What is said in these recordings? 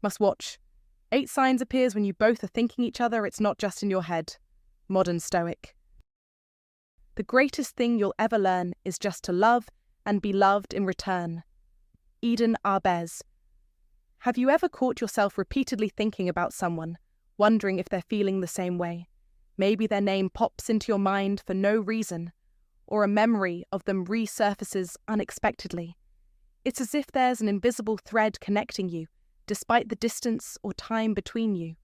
Must watch. 8 signs appears when you both are thinking each other, it's not just in your head. Modern Stoic. The greatest thing you'll ever learn is just to love and be loved in return. Eden Arbez. Have you ever caught yourself repeatedly thinking about someone, wondering if they're feeling the same way? Maybe their name pops into your mind for no reason, or a memory of them resurfaces unexpectedly. It's as if there's an invisible thread connecting you, despite the distance or time between you.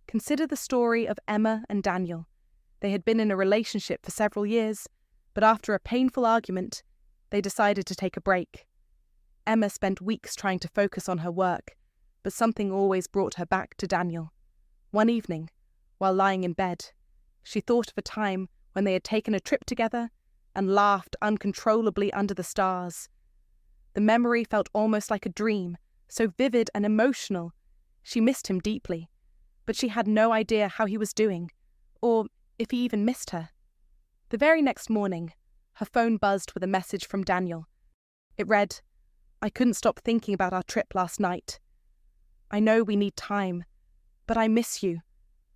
Consider the story of Emma and Daniel. They had been in a relationship for several years, but after a painful argument, they decided to take a break. Emma spent weeks trying to focus on her work, but something always brought her back to Daniel. One evening, while lying in bed, she thought of a time when they had taken a trip together and laughed uncontrollably under the stars. The memory felt almost like a dream, so vivid and emotional. She missed him deeply, but she had no idea how he was doing, or if he even missed her. The very next morning, her phone buzzed with a message from Daniel. It read, "I couldn't stop thinking about our trip last night. I know we need time, but I miss you.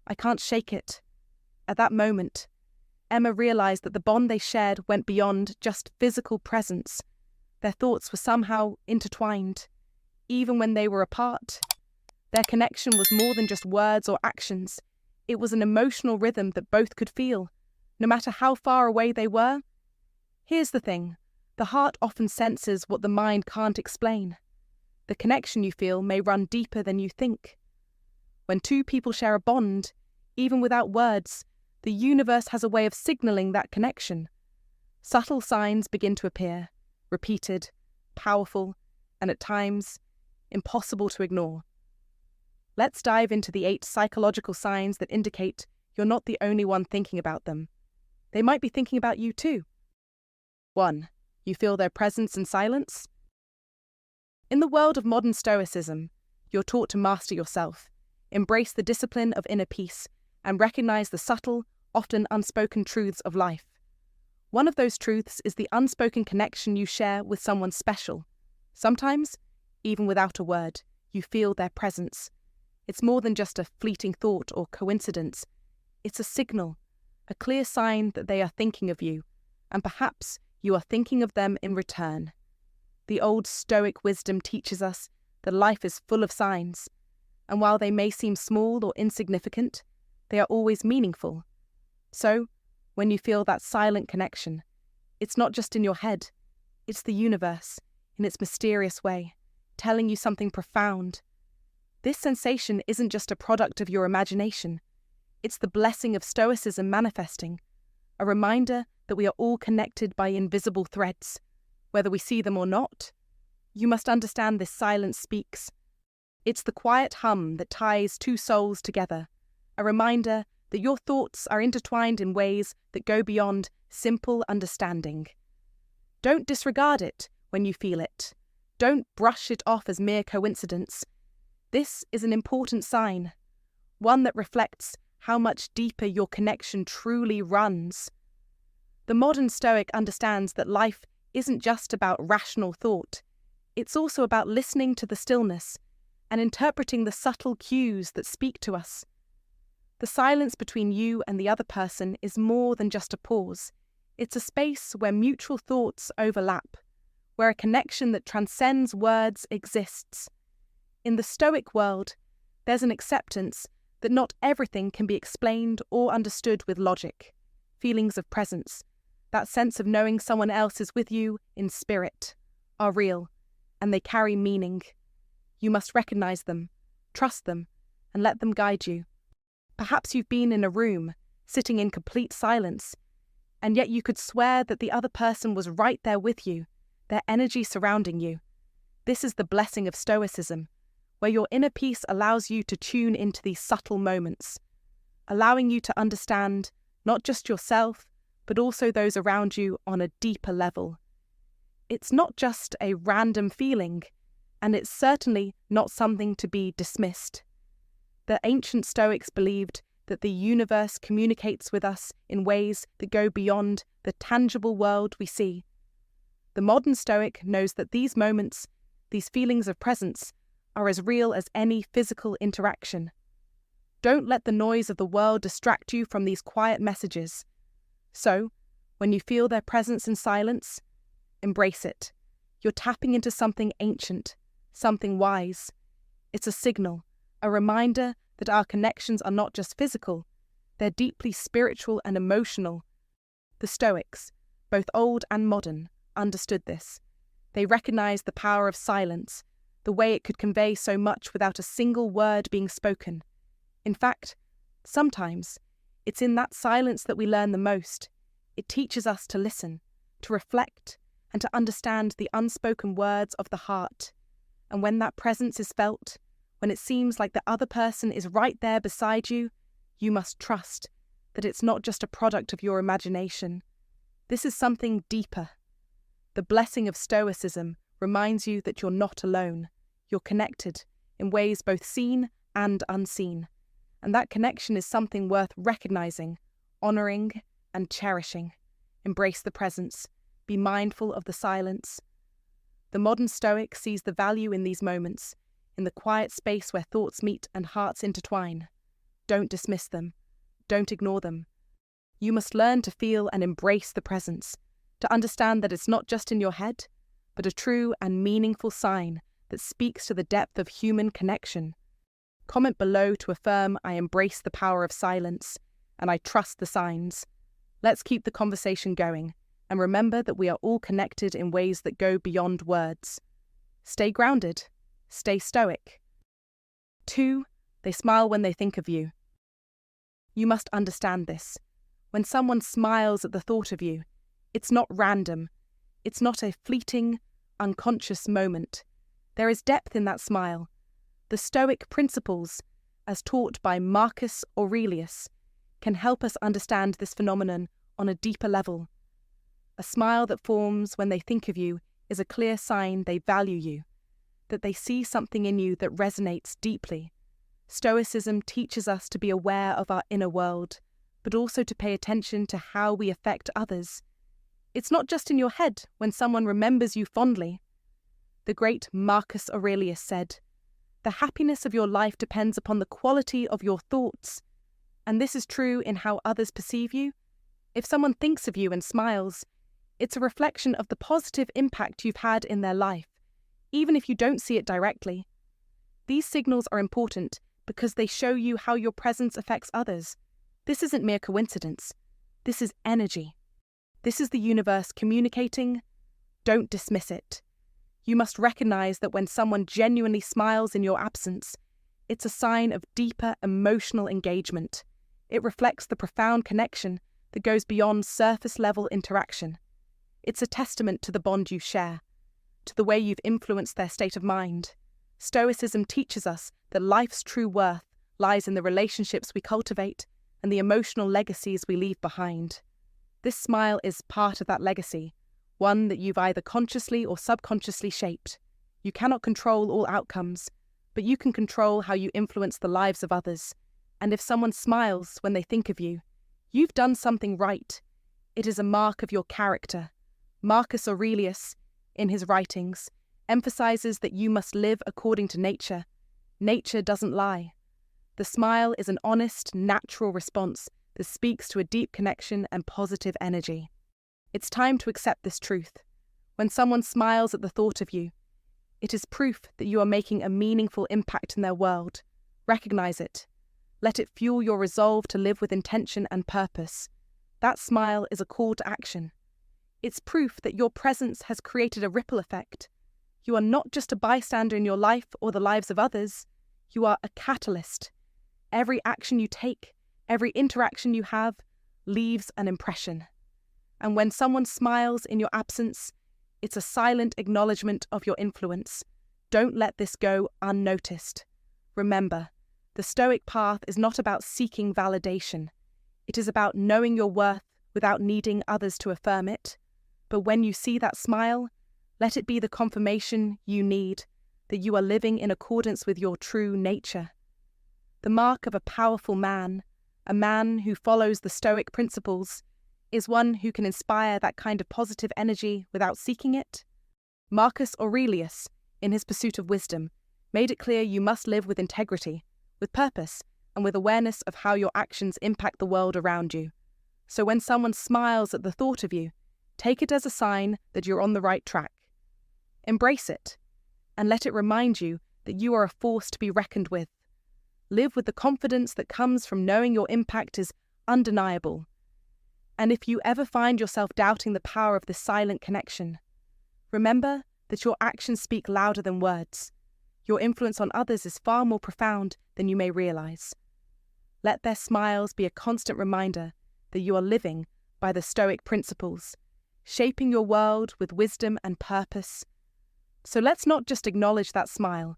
I can't shake it." At that moment, Emma realized that the bond they shared went beyond just physical presence. Their thoughts were somehow intertwined. Even when they were apart, their connection was more than just words or actions. It was an emotional rhythm that both could feel, no matter how far away they were. Here's the thing. The heart often senses what the mind can't explain. The connection you feel may run deeper than you think. When two people share a bond, even without words, the universe has a way of signaling that connection. Subtle signs begin to appear, repeated, powerful, and at times, impossible to ignore. Let's dive into the 8 psychological signs that indicate you're not the only one thinking about them. They might be thinking about you too. 1. You feel their presence in silence? In the world of modern Stoicism, you're taught to master yourself, embrace the discipline of inner peace, and recognize the subtle, often unspoken truths of life. One of those truths is the unspoken connection you share with someone special. Sometimes, even without a word, you feel their presence. It's more than just a fleeting thought or coincidence. It's a signal, a clear sign that they are thinking of you, and perhaps you are thinking of them in return. The old Stoic wisdom teaches us that life is full of signs, and while they may seem small or insignificant, they are always meaningful. So, when you feel that silent connection, it's not just in your head, it's the universe, in its mysterious way, telling you something profound. This sensation isn't just a product of your imagination, it's the blessing of Stoicism manifesting, a reminder that we are all connected by invisible threads, whether we see them or not. You must understand this silence speaks. It's the quiet hum that ties two souls together, a reminder that your thoughts are intertwined in ways that go beyond simple understanding. Don't disregard it when you feel it. Don't brush it off as mere coincidence. This is an important sign, one that reflects how much deeper your connection truly runs. The modern Stoic understands that life isn't just about rational thought. It's also about listening to the stillness and interpreting the subtle cues that speak to us. The silence between you and the other person is more than just a pause. It's a space where mutual thoughts overlap, where a connection that transcends words exists. In the Stoic world, there's an acceptance that not everything can be explained or understood with logic. Feelings of presence, that sense of knowing someone else is with you in spirit, are real, and they carry meaning. You must recognize them, trust them, and let them guide you. Perhaps you've been in a room, sitting in complete silence, and yet you could swear that the other person was right there with you, their energy surrounding you. This is the blessing of Stoicism, where your inner peace allows you to tune into these subtle moments, allowing you to understand not just yourself, but also those around you on a deeper level. It's not just a random feeling, and it's certainly not something to be dismissed. The ancient Stoics believed that the universe communicates with us in ways that go beyond the tangible world we see. The modern Stoic knows that these moments, these feelings of presence, are as real as any physical interaction. Don't let the noise of the world distract you from these quiet messages. So, when you feel their presence in silence, embrace it. You're tapping into something ancient, something wise. It's a signal, a reminder that our connections are not just physical, they're deeply spiritual and emotional. The Stoics, both old and modern, understood this. They recognized the power of silence, the way it could convey so much without a single word being spoken. In fact, sometimes, it's in that silence that we learn the most. It teaches us to listen, to reflect, and to understand the unspoken words of the heart. And when that presence is felt, when it seems like the other person is right there beside you, you must trust that it's not just a product of your imagination. This is something deeper. The blessing of Stoicism reminds you that you're not alone. You're connected in ways both seen and unseen. And that connection is something worth recognizing, honoring, and cherishing. Embrace the presence. Be mindful of the silence. The modern Stoic sees the value in these moments, in the quiet space where thoughts meet and hearts intertwine. Don't dismiss them. Don't ignore them. You must learn to feel and embrace the presence, to understand that it's not just in your head, but a true and meaningful sign that speaks to the depth of human connection. Comment below to affirm I embrace the power of silence, and I trust the signs. Let's keep the conversation going, and remember that we are all connected in ways that go beyond words. Stay grounded. Stay stoic. 2. They smile when they think of you. You must understand this. When someone smiles at the thought of you, it's not random. It's not a fleeting, unconscious moment. There is depth in that smile. The Stoic principles, as taught by Marcus Aurelius, can help us understand this phenomenon on a deeper level. A smile that forms when they think of you is a clear sign they value you, that they see something in you that resonates deeply. Stoicism teaches us to be aware of our inner world, but also to pay attention to how we affect others. It's not just in your head when someone remembers you fondly. The great Marcus Aurelius said, "The happiness of your life depends upon the quality of your thoughts." And this is true in how others perceive you. If someone thinks of you and smiles, it's a reflection of the positive impact you've had in their life, even if you don't see it directly. These signals are important because they show you how your presence affects others. This isn't mere coincidence. This is energy. This is the universe communicating. Don't dismiss it. You must recognize that when someone genuinely smiles in your absence, it's a sign of deeper emotional engagement. It reflects the profound connection that goes beyond surface-level interaction. It's a testament to the bond you share, to the way you've influenced their state of mind. Stoicism teaches us that life's true worth lies in the relationships we cultivate and the emotional legacies we leave behind. This smile is part of that legacy, one that you've either consciously or subconsciously shaped. You cannot control all outcomes, but you can control how you influence the lives of others. And if someone smiles when they think of you, you've done something right. It is a mark of your character. Marcus Aurelius, in his writings, emphasizes that you must live according to nature. Nature doesn't lie. The smile is an honest, natural response that speaks to a deep connection and positive energy. It's time to accept this truth. When someone smiles at the thought of you, it is proof that you are making a meaningful impact in their world. Recognize it. Let it fuel your resolve to live with intention and purpose. That smile is a call to action. It's proof that your presence has created a ripple effect. You are not just a bystander in your life or the lives of others. You are a catalyst. Every action you take, every interaction you have, leaves an impression. And when someone smiles in your absence, it's a silent acknowledgement of your influence. Don't let this go unnoticed. Remember, the Stoic path is not about seeking validation. It is about knowing your worth without needing others to affirm it. But when you see that smile, let it be the confirmation you need that you are living in accordance with your true nature. The mark of a powerful man, a man who follows the Stoic principles, is one who can inspire that kind of positive energy without seeking it. Marcus Aurelius, in his Pursuit of Wisdom, made it clear you must live with integrity, with purpose, and with awareness of how your actions impact the world around you. So when someone smiles at the thought of you, take it as a sign that you're on the right track. Embrace it, and let it remind you that you are a force to be reckoned with. Live with the confidence that comes from knowing your impact is undeniable. And if you ever find yourself doubting the power of this silent connection, remember that your actions speak louder than words. Your influence on others is far more profound than you may realize. Let their smiles be a constant reminder that you are living by the Stoic principles, shaping your world with wisdom and purpose. So let's not just acknowledge that smile.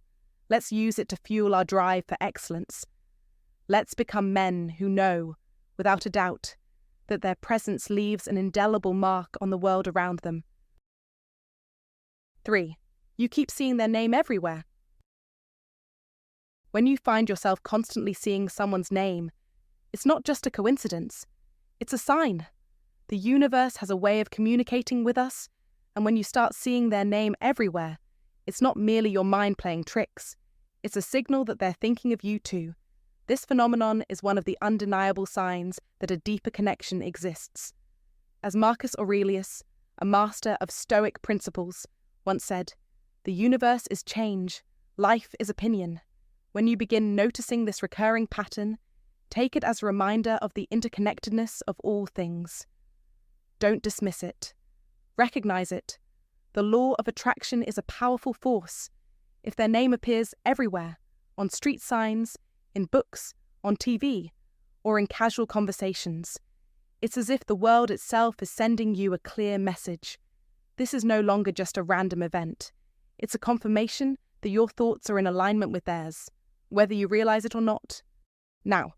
Let's use it to fuel our drive for excellence. Let's become men who know, without a doubt, that their presence leaves an indelible mark on the world around them. 3. You keep seeing their name everywhere. When you find yourself constantly seeing someone's name, it's not just a coincidence, it's a sign. The universe has a way of communicating with us, and when you start seeing their name everywhere, it's not merely your mind playing tricks, it's a signal that they're thinking of you too. This phenomenon is one of the undeniable signs that a deeper connection exists. As Marcus Aurelius, a master of Stoic principles, once said, "The universe is change, life is opinion." When you begin noticing this recurring pattern, take it as a reminder of the interconnectedness of all things. Don't dismiss it. Recognize it. The law of attraction is a powerful force. If their name appears everywhere, on street signs, in books, on TV, or in casual conversations, it's as if the world itself is sending you a clear message. This is no longer just a random event. It's a confirmation that your thoughts are in alignment with theirs, whether you realize it or not. Now,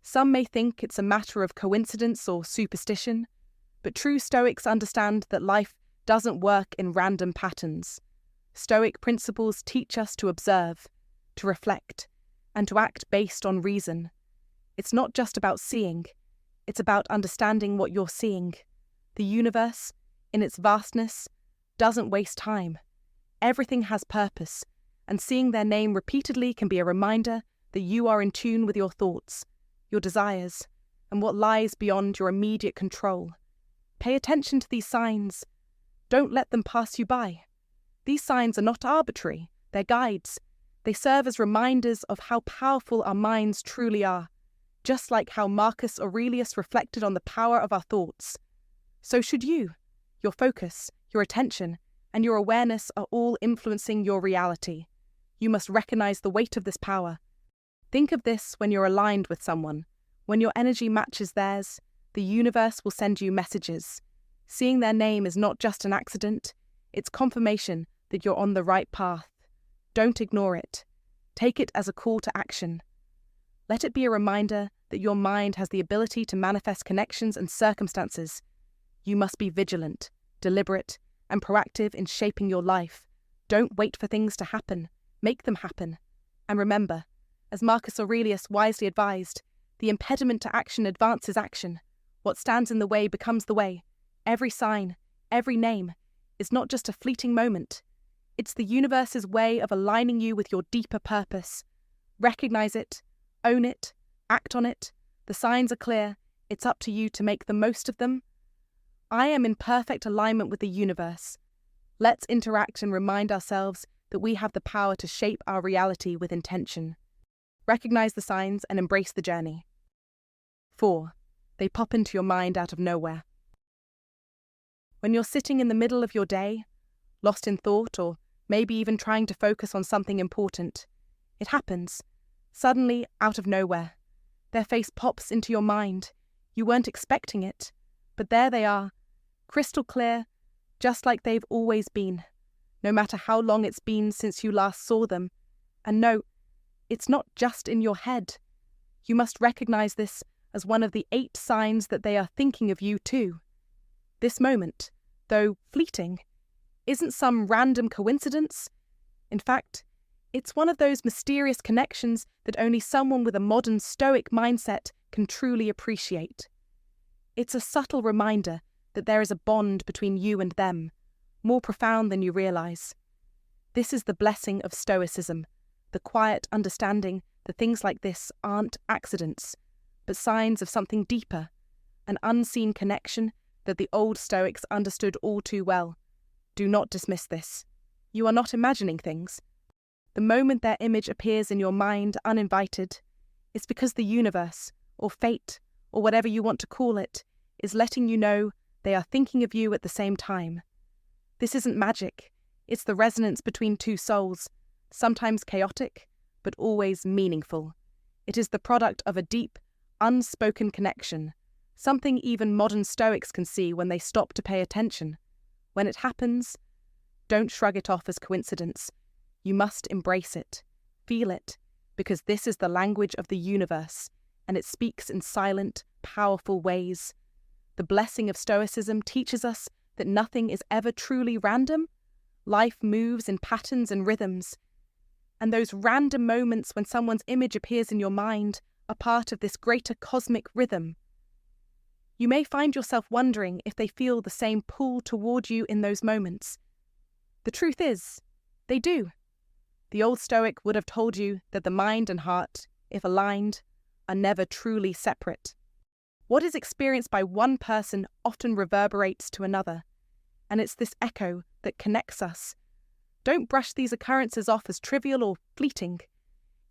some may think it's a matter of coincidence or superstition, but true Stoics understand that life doesn't work in random patterns. Stoic principles teach us to observe, to reflect, and to act based on reason. It's not just about seeing, it's about understanding what you're seeing. The universe, in its vastness, doesn't waste time. Everything has purpose, and seeing their name repeatedly can be a reminder that you are in tune with your thoughts, your desires, and what lies beyond your immediate control. Pay attention to these signs. Don't let them pass you by. These signs are not arbitrary, they're guides. They serve as reminders of how powerful our minds truly are, just like how Marcus Aurelius reflected on the power of our thoughts. So should you. Your focus, your attention, and your awareness are all influencing your reality. You must recognize the weight of this power. Think of this when you're aligned with someone. When your energy matches theirs, the universe will send you messages. Seeing their name is not just an accident, it's confirmation that you're on the right path. Don't ignore it. Take it as a call to action. Let it be a reminder that your mind has the ability to manifest connections and circumstances. You must be vigilant, deliberate, and proactive in shaping your life. Don't wait for things to happen. Make them happen. And remember, as Marcus Aurelius wisely advised, the impediment to action advances action. What stands in the way becomes the way. Every sign, every name, is not just a fleeting moment. It's the universe's way of aligning you with your deeper purpose. Recognize it, own it, act on it. The signs are clear. It's up to you to make the most of them. I am in perfect alignment with the universe. Let's interact and remind ourselves that we have the power to shape our reality with intention. Recognize the signs and embrace the journey. 4. They pop into your mind out of nowhere. When you're sitting in the middle of your day, lost in thought or maybe even trying to focus on something important, it happens, suddenly out of nowhere. Their face pops into your mind. You weren't expecting it, but there they are, crystal clear, just like they've always been, no matter how long it's been since you last saw them. And no, it's not just in your head. You must recognize this as one of the 8 signs that they are thinking of you too. This moment, though fleeting, isn't some random coincidence. In fact, it's one of those mysterious connections that only someone with a modern Stoic mindset can truly appreciate. It's a subtle reminder that there is a bond between you and them, more profound than you realize. This is the blessing of Stoicism, the quiet understanding that things like this aren't accidents, but signs of something deeper, an unseen connection that the old Stoics understood all too well. Do not dismiss this. You are not imagining things. The moment their image appears in your mind uninvited, it's because the universe, or fate, or whatever you want to call it, is letting you know they are thinking of you at the same time. This isn't magic. It's the resonance between two souls, sometimes chaotic, but always meaningful. It is the product of a deep, unspoken connection, something even modern Stoics can see when they stop to pay attention. When it happens, don't shrug it off as coincidence. You must embrace it, feel it, because this is the language of the universe, and it speaks in silent, powerful ways. The blessing of Stoicism teaches us that nothing is ever truly random. Life moves in patterns and rhythms, and those random moments when someone's image appears in your mind are part of this greater cosmic rhythm. You may find yourself wondering if they feel the same pull toward you in those moments. The truth is, they do. The old Stoic would have told you that the mind and heart, if aligned, are never truly separate. What is experienced by one person often reverberates to another, and it's this echo that connects us. Don't brush these occurrences off as trivial or fleeting.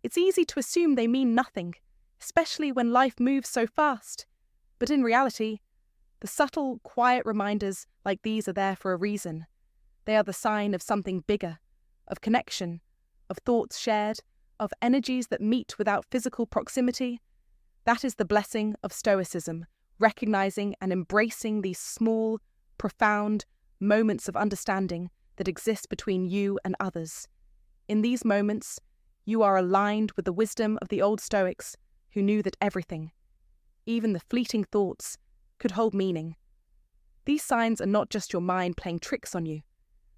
It's easy to assume they mean nothing, especially when life moves so fast. But in reality, the subtle, quiet reminders like these are there for a reason. They are the sign of something bigger, of connection, of thoughts shared, of energies that meet without physical proximity. That is the blessing of Stoicism, recognizing and embracing these small, profound moments of understanding that exist between you and others. In these moments, you are aligned with the wisdom of the old Stoics who knew that everything, even the fleeting thoughts, could hold meaning. These signs are not just your mind playing tricks on you.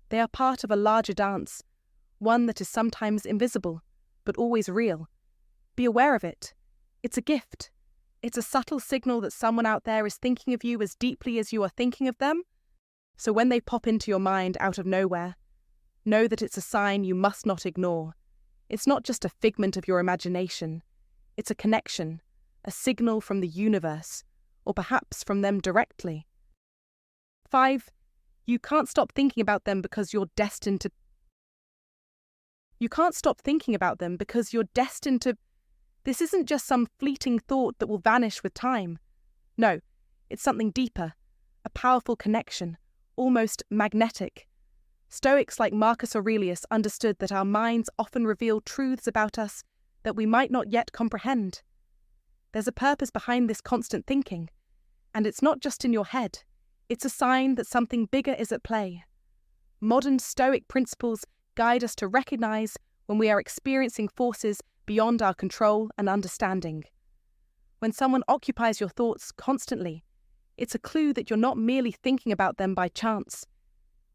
They are part of a larger dance, one that is sometimes invisible, but always real. Be aware of it. It's a gift. It's a subtle signal that someone out there is thinking of you as deeply as you are thinking of them. So when they pop into your mind out of nowhere, know that it's a sign you must not ignore. It's not just a figment of your imagination. It's a connection, a signal from the universe, or perhaps from them directly. 5. You can't stop thinking about them because you're destined to... This isn't just some fleeting thought that will vanish with time. No, it's something deeper, a powerful connection, almost magnetic. Stoics like Marcus Aurelius understood that our minds often reveal truths about us that we might not yet comprehend. There's a purpose behind this constant thinking, and it's not just in your head. It's a sign that something bigger is at play. Modern Stoic principles guide us to recognize when we are experiencing forces beyond our control and understanding. When someone occupies your thoughts constantly, it's a clue that you're not merely thinking about them by chance.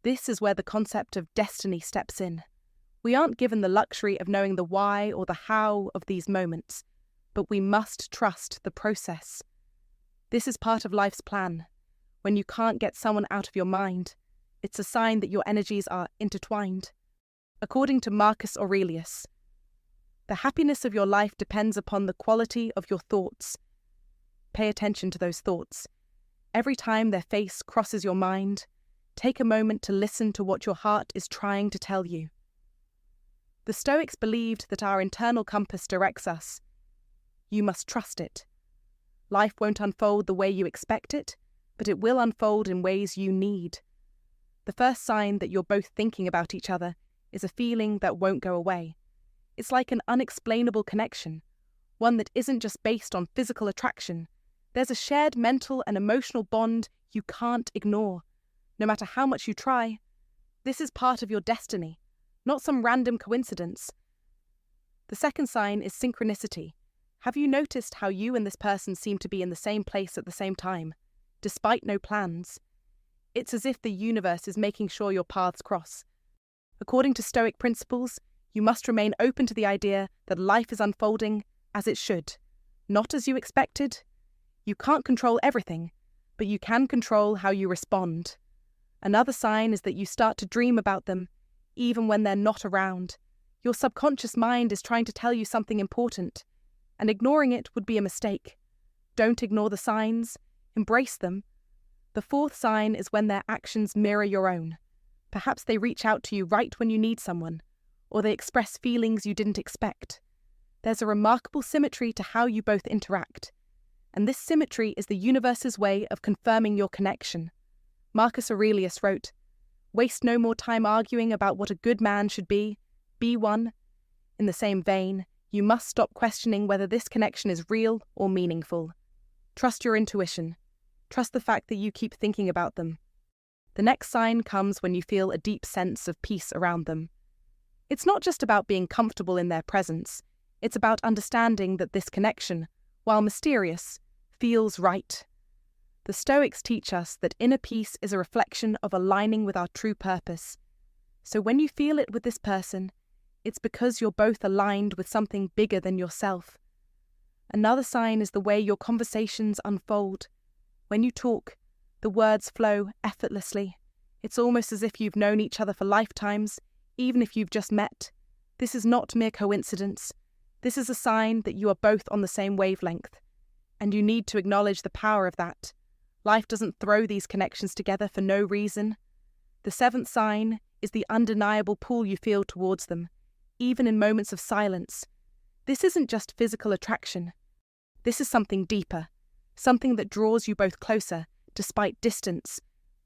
This is where the concept of destiny steps in. We aren't given the luxury of knowing the why or the how of these moments, but we must trust the process. This is part of life's plan. When you can't get someone out of your mind, it's a sign that your energies are intertwined. According to Marcus Aurelius, the happiness of your life depends upon the quality of your thoughts. Pay attention to those thoughts. Every time their face crosses your mind, take a moment to listen to what your heart is trying to tell you. The Stoics believed that our internal compass directs us. You must trust it. Life won't unfold the way you expect it, but it will unfold in ways you need. The first sign that you're both thinking about each other is a feeling that won't go away. It's like an unexplainable connection, one that isn't just based on physical attraction. There's a shared mental and emotional bond you can't ignore. No matter how much you try, this is part of your destiny, not some random coincidence. The second sign is synchronicity. Have you noticed how you and this person seem to be in the same place at the same time, despite no plans? It's as if the universe is making sure your paths cross. According to Stoic principles, you must remain open to the idea that life is unfolding as it should, not as you expected. You can't control everything, but you can control how you respond. Another sign is that you start to dream about them, even when they're not around. Your subconscious mind is trying to tell you something important, and ignoring it would be a mistake. Don't ignore the signs, embrace them. The fourth sign is when their actions mirror your own. Perhaps they reach out to you right when you need someone, or they express feelings you didn't expect. There's a remarkable symmetry to how you both interact, and this symmetry is the universe's way of confirming your connection. Marcus Aurelius wrote, "Waste no more time arguing about what a good man should be one." In the same vein, you must stop questioning whether this connection is real or meaningful. Trust your intuition. Trust the fact that you keep thinking about them. The next sign comes when you feel a deep sense of peace around them. It's not just about being comfortable in their presence, it's about understanding that this connection, while mysterious, feels right. The Stoics teach us that inner peace is a reflection of aligning with our true purpose. So when you feel it with this person, it's because you're both aligned with something bigger than yourself. Another sign is the way your conversations unfold. When you talk, the words flow effortlessly. It's almost as if you've known each other for lifetimes, even if you've just met. This is not mere coincidence. This is a sign that you are both on the same wavelength, and you need to acknowledge the power of that. Life doesn't throw these connections together for no reason. The seventh sign is the undeniable pull you feel towards them, even in moments of silence. This isn't just physical attraction. This is something deeper, something that draws you both closer, despite distance,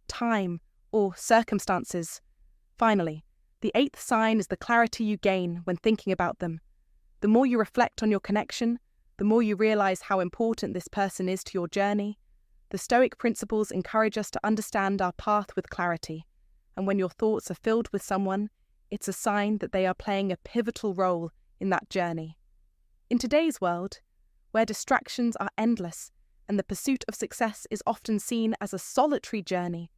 time, or circumstances. Finally, the eighth sign is the clarity you gain when thinking about them. The more you reflect on your connection, the more you realize how important this person is to your journey. The Stoic principles encourage us to understand our path with clarity, and when your thoughts are filled with someone, it's a sign that they are playing a pivotal role in that journey. In today's world, where distractions are endless and the pursuit of success is often seen as a solitary journey,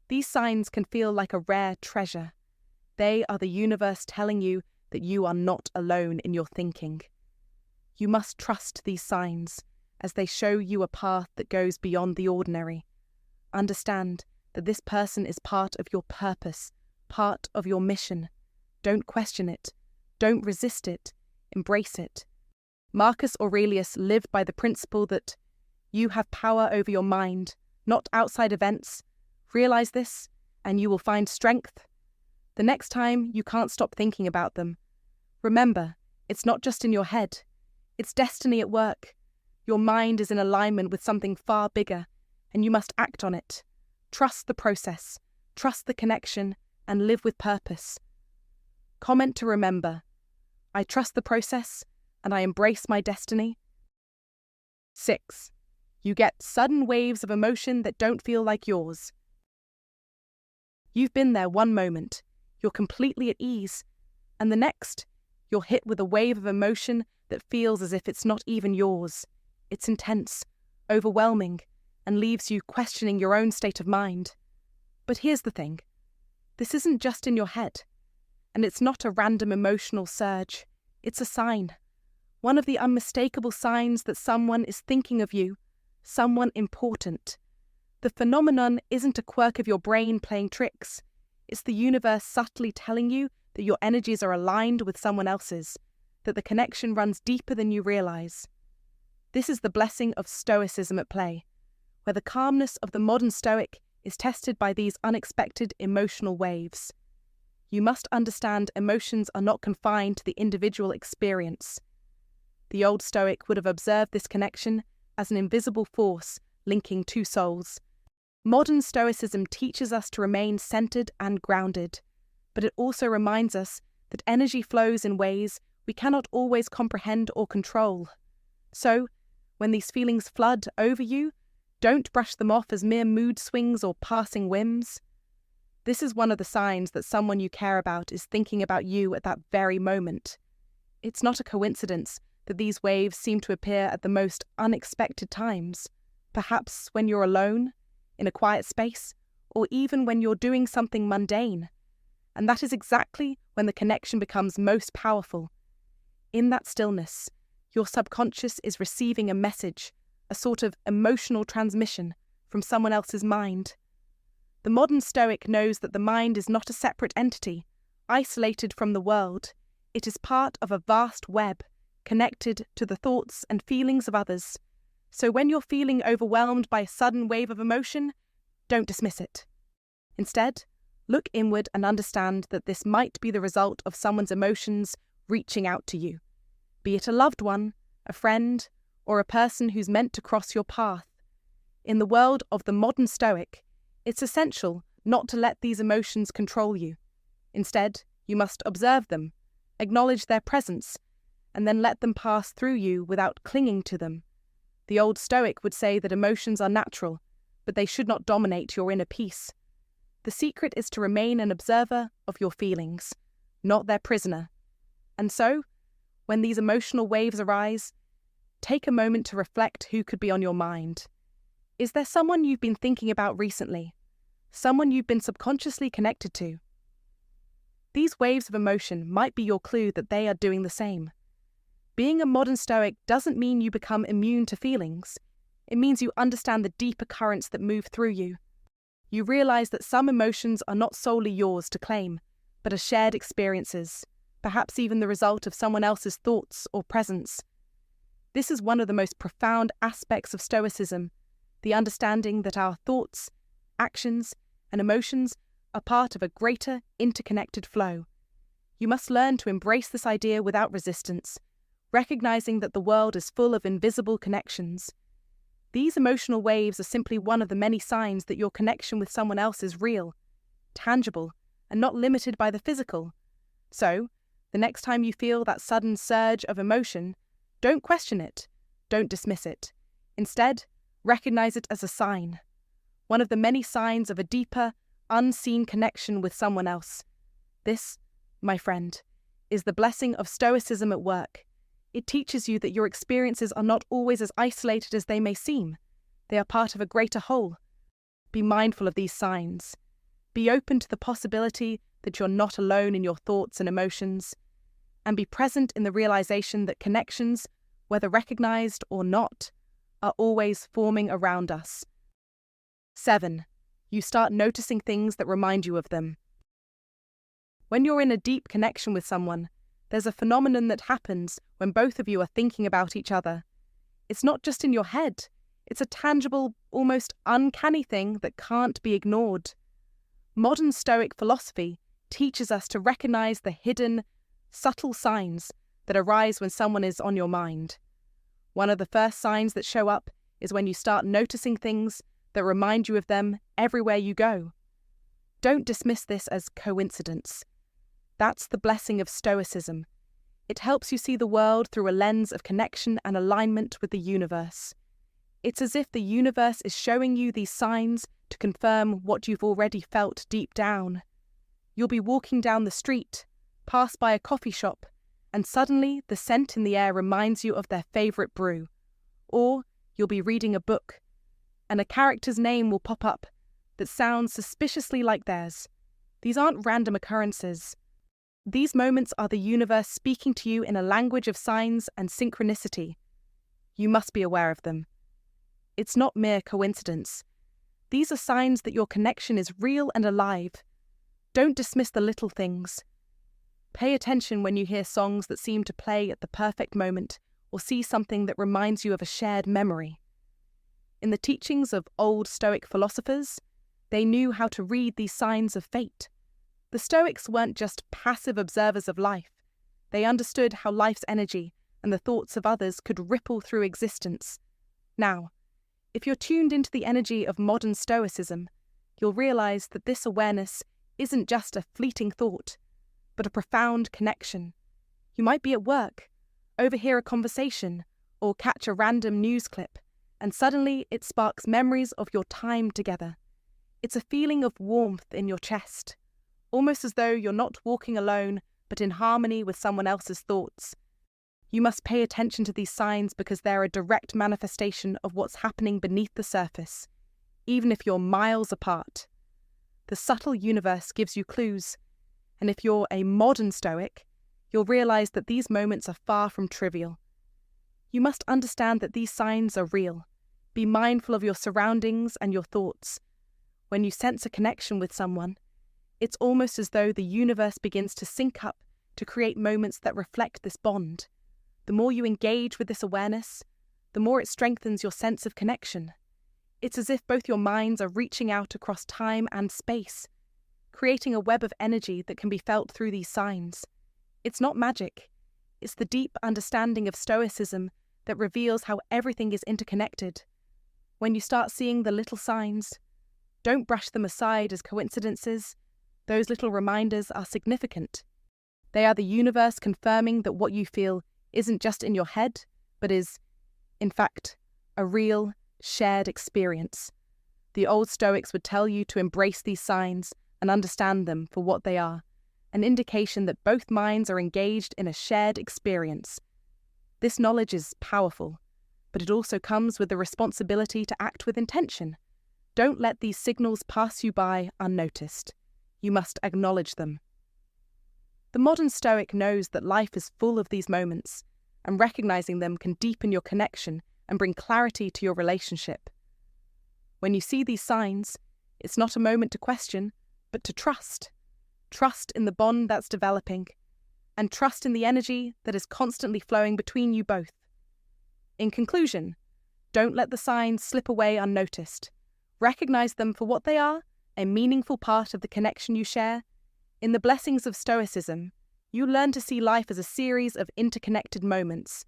these signs can feel like a rare treasure. They are the universe telling you that you are not alone in your thinking. You must trust these signs as they show you a path that goes beyond the ordinary. Understand that this person is part of your purpose, part of your mission. Don't question it. Don't resist it. Embrace it. Marcus Aurelius lived by the principle that you have power over your mind, not outside events. Realize this, and you will find strength. The next time you can't stop thinking about them, remember, it's not just in your head. It's destiny at work. Your mind is in alignment with something far bigger, and you must act on it. Trust the process, trust the connection, and live with purpose. Comment to remember: I trust the process, and I embrace my destiny. 6. You get sudden waves of emotion that don't feel like yours. You've been there one moment, you're completely at ease, and the next, you're hit with a wave of emotion that feels as if it's not even yours. It's intense, overwhelming, and leaves you questioning your own state of mind. But here's the thing. This isn't just in your head, and it's not a random emotional surge. It's a sign. One of the unmistakable signs that someone is thinking of you, someone important. The phenomenon isn't a quirk of your brain playing tricks. It's the universe subtly telling you that your energies are aligned with someone else's, that the connection runs deeper than you realize. This is the blessing of Stoicism at play, where the calmness of the modern Stoic is tested by these unexpected emotional waves. You must understand emotions are not confined to the individual experience. The old Stoic would have observed this connection as an invisible force linking two souls. Modern Stoicism teaches us to remain centered and grounded, but it also reminds us that energy flows in ways we cannot always comprehend or control. So, when these feelings flood over you, don't brush them off as mere mood swings or passing whims. This is one of the signs that someone you care about is thinking about you at that very moment. It's not a coincidence that these waves seem to appear at the most unexpected times, perhaps when you're alone, in a quiet space, or even when you're doing something mundane. And that is exactly when the connection becomes most powerful. In that stillness, your subconscious is receiving a message, a sort of emotional transmission from someone else's mind. The modern Stoic knows that the mind is not a separate entity, isolated from the world. It is part of a vast web, connected to the thoughts and feelings of others. So when you're feeling overwhelmed by a sudden wave of emotion, don't dismiss it. Instead, look inward and understand that this might be the result of someone's emotions reaching out to you, be it a loved one, a friend, or a person who's meant to cross your path. In the world of the modern Stoic, it's essential not to let these emotions control you. Instead, you must observe them, acknowledge their presence, and then let them pass through you without clinging to them. The old Stoic would say that emotions are natural, but they should not dominate your inner peace. The secret is to remain an observer of your feelings, not their prisoner. And so, when these emotional waves arise, take a moment to reflect who could be on your mind. Is there someone you've been thinking about recently? Someone you've been subconsciously connected to? These waves of emotion might be your clue that they are doing the same. Being a modern Stoic doesn't mean you become immune to feelings. It means you understand the deeper currents that move through you. You realize that some emotions are not solely yours to claim, but are shared experiences, perhaps even the result of someone else's thoughts or presence. This is one of the most profound aspects of Stoicism, the understanding that our thoughts, actions, and emotions are part of a greater, interconnected flow. You must learn to embrace this idea without resistance, recognizing that the world is full of invisible connections. These emotional waves are simply one of the many signs that your connection with someone else is real, tangible, and not limited by the physical. So, the next time you feel that sudden surge of emotion, don't question it, don't dismiss it. Instead, recognize it as a sign, one of the many signs of a deeper, unseen connection with someone else. This, my friend, is the blessing of Stoicism at work. It teaches you that your experiences are not always as isolated as they may seem. They are part of a greater whole. Be mindful of these signs. Be open to the possibility that you're not alone in your thoughts and emotions. And be present in the realization that connections, whether recognized or not, are always forming around us. 7. You start noticing things that remind you of them. When you're in a deep connection with someone, there's a phenomenon that happens when both of you are thinking about each other. It's not just in your head. It's a tangible, almost uncanny thing that can't be ignored. Modern Stoic philosophy teaches us to recognize the hidden, subtle signs that arise when someone is on your mind. One of the first signs that show up is when you start noticing things that remind you of them everywhere you go. Don't dismiss this as coincidence. That's the blessing of Stoicism. It helps you see the world through a lens of connection and alignment with the universe. It's as if the universe is showing you these signs to confirm what you've already felt deep down. You'll be walking down the street, pass by a coffee shop, and suddenly the scent in the air reminds you of their favourite brew. Or you'll be reading a book, and a character's name will pop up that sounds suspiciously like theirs. These aren't random occurrences. These moments are the universe speaking to you in a language of signs and synchronicity. You must be aware of them. It's not mere coincidence. These are signs that your connection is real and alive. Don't dismiss the little things. Pay attention when you hear songs that seem to play at the perfect moment, or see something that reminds you of a shared memory. In the teachings of old Stoic philosophers, they knew how to read these signs of fate. The Stoics weren't just passive observers of life. They understood how life's energy and the thoughts of others could ripple through existence. Now, if you're tuned into the energy of modern Stoicism, you'll realize that this awareness isn't just a fleeting thought, but a profound connection. You might be at work, overhear a conversation, or catch a random news clip, and suddenly it sparks memories of your time together. It's a feeling of warmth in your chest, almost as though you're not walking alone, but in harmony with someone else's thoughts. You must pay attention to these signs because they're a direct manifestation of what's happening beneath the surface, even if you're miles apart. The subtle universe gives you clues, and if you're a modern Stoic, you'll realize that these moments are far from trivial. You must understand that these signs are real. Be mindful of your surroundings and your thoughts. When you sense a connection with someone, it's almost as though the universe begins to sync up to create moments that reflect this bond. The more you engage with this awareness, the more it strengthens your sense of connection. It's as if both your minds are reaching out across time and space, creating a web of energy that can be felt through these signs. It's not magic. It's the deep understanding of Stoicism that reveals how everything is interconnected. When you start seeing the little signs, don't brush them aside as coincidences. Those little reminders are significant. They are the universe confirming that what you feel isn't just in your head, but is, in fact, a real, shared experience. The old Stoics would tell you to embrace these signs and understand them for what they are, an indication that both minds are engaged in a shared experience. This knowledge is powerful, but it also comes with the responsibility to act with intention. Don't let these signals pass you by unnoticed. You must acknowledge them. The modern Stoic knows that life is full of these moments, and recognizing them can deepen your connection and bring clarity to your relationship. When you see these signs, it's not a moment to question, but to trust. Trust in the bond that's developing, and trust in the energy that is constantly flowing between you both. In conclusion, don't let the signs slip away unnoticed. Recognize them for what they are, a meaningful part of the connection you share. In the blessings of Stoicism, you learn to see life as a series of interconnected moments.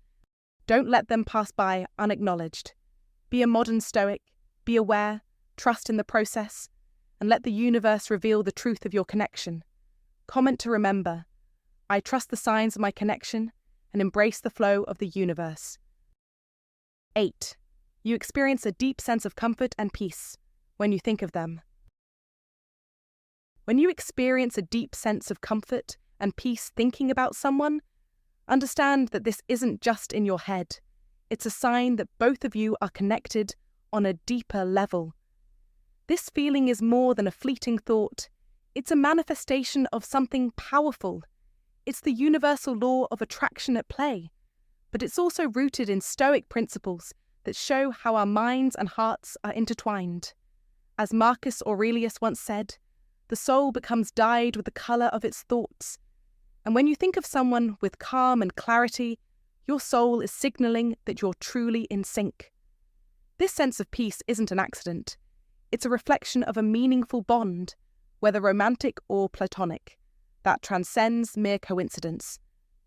Don't let them pass by unacknowledged. Be a modern Stoic, be aware, trust in the process, and let the universe reveal the truth of your connection. Comment to remember, I trust the signs of my connection and embrace the flow of the universe. 8. You experience a deep sense of comfort and peace when you think of them. When you experience a deep sense of comfort and peace thinking about someone, understand that this isn't just in your head. It's a sign that both of you are connected on a deeper level. This feeling is more than a fleeting thought. It's a manifestation of something powerful. It's the universal law of attraction at play, but it's also rooted in Stoic principles that show how our minds and hearts are intertwined. As Marcus Aurelius once said, the soul becomes dyed with the colour of its thoughts. And when you think of someone with calm and clarity, your soul is signalling that you're truly in sync. This sense of peace isn't an accident. It's a reflection of a meaningful bond, whether romantic or platonic, that transcends mere coincidence.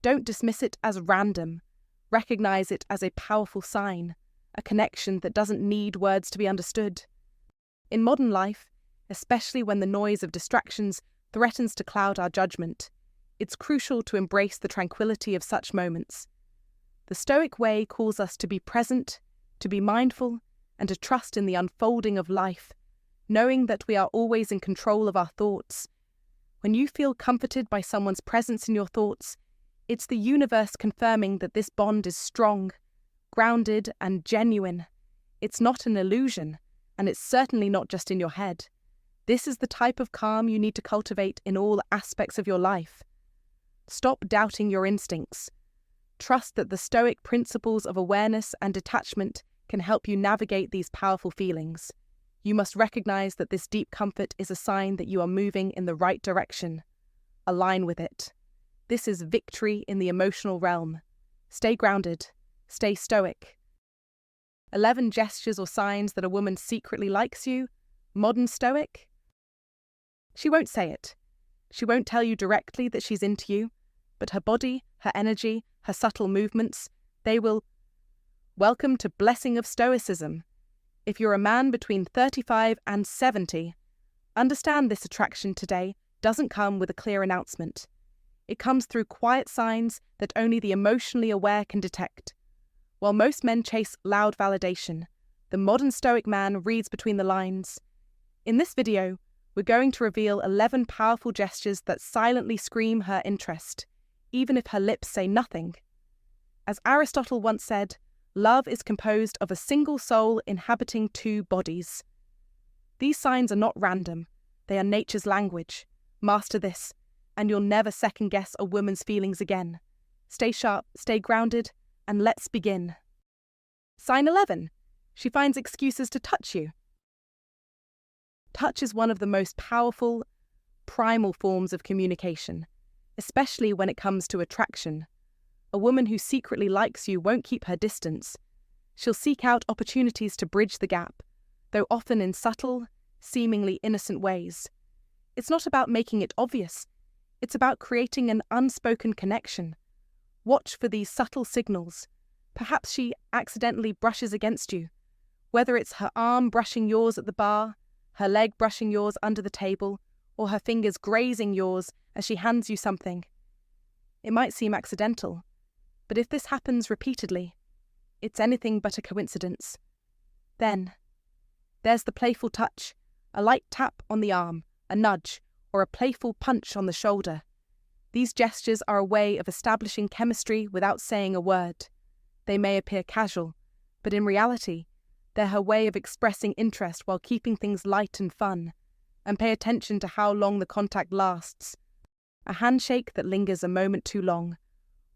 Don't dismiss it as random. Recognize it as a powerful sign, a connection that doesn't need words to be understood. In modern life, especially when the noise of distractions threatens to cloud our judgment, it's crucial to embrace the tranquility of such moments. The Stoic way calls us to be present, to be mindful, and to trust in the unfolding of life, knowing that we are always in control of our thoughts. When you feel comforted by someone's presence in your thoughts, it's the universe confirming that this bond is strong, grounded, and genuine. It's not an illusion, and it's certainly not just in your head. This is the type of calm you need to cultivate in all aspects of your life. Stop doubting your instincts. Trust that the Stoic principles of awareness and detachment can help you navigate these powerful feelings. You must recognize that this deep comfort is a sign that you are moving in the right direction. Align with it. This is victory in the emotional realm. Stay grounded. Stay stoic. 11 gestures or signs that a woman secretly likes you. Modern Stoic? She won't say it. She won't tell you directly that she's into you, but her body, her energy, her subtle movements, they will. Welcome to Blessing of Stoicism. If you're a man between 35 and 70, understand this attraction today doesn't come with a clear announcement. It comes through quiet signs that only the emotionally aware can detect. While most men chase loud validation, the modern Stoic man reads between the lines. In this video, we're going to reveal 11 powerful gestures that silently scream her interest, even if her lips say nothing. As Aristotle once said, love is composed of a single soul inhabiting two bodies. These signs are not random. They are nature's language. Master this, and you'll never second-guess a woman's feelings again. Stay sharp, stay grounded, and let's begin. Sign 11. She finds excuses to touch you. Touch is one of the most powerful, primal forms of communication. especially when it comes to attraction. A woman who secretly likes you won't keep her distance. She'll seek out opportunities to bridge the gap, though often in subtle, seemingly innocent ways. It's not about making it obvious. It's about creating an unspoken connection. Watch for these subtle signals. Perhaps she accidentally brushes against you, whether it's her arm brushing yours at the bar, her leg brushing yours under the table, or her fingers grazing yours as she hands you something. It might seem accidental, but if this happens repeatedly, it's anything but a coincidence. Then, there's the playful touch, a light tap on the arm, a nudge, or a playful punch on the shoulder. These gestures are a way of establishing chemistry without saying a word. They may appear casual, but in reality, they're her way of expressing interest while keeping things light and fun. And pay attention to how long the contact lasts. A handshake that lingers a moment too long,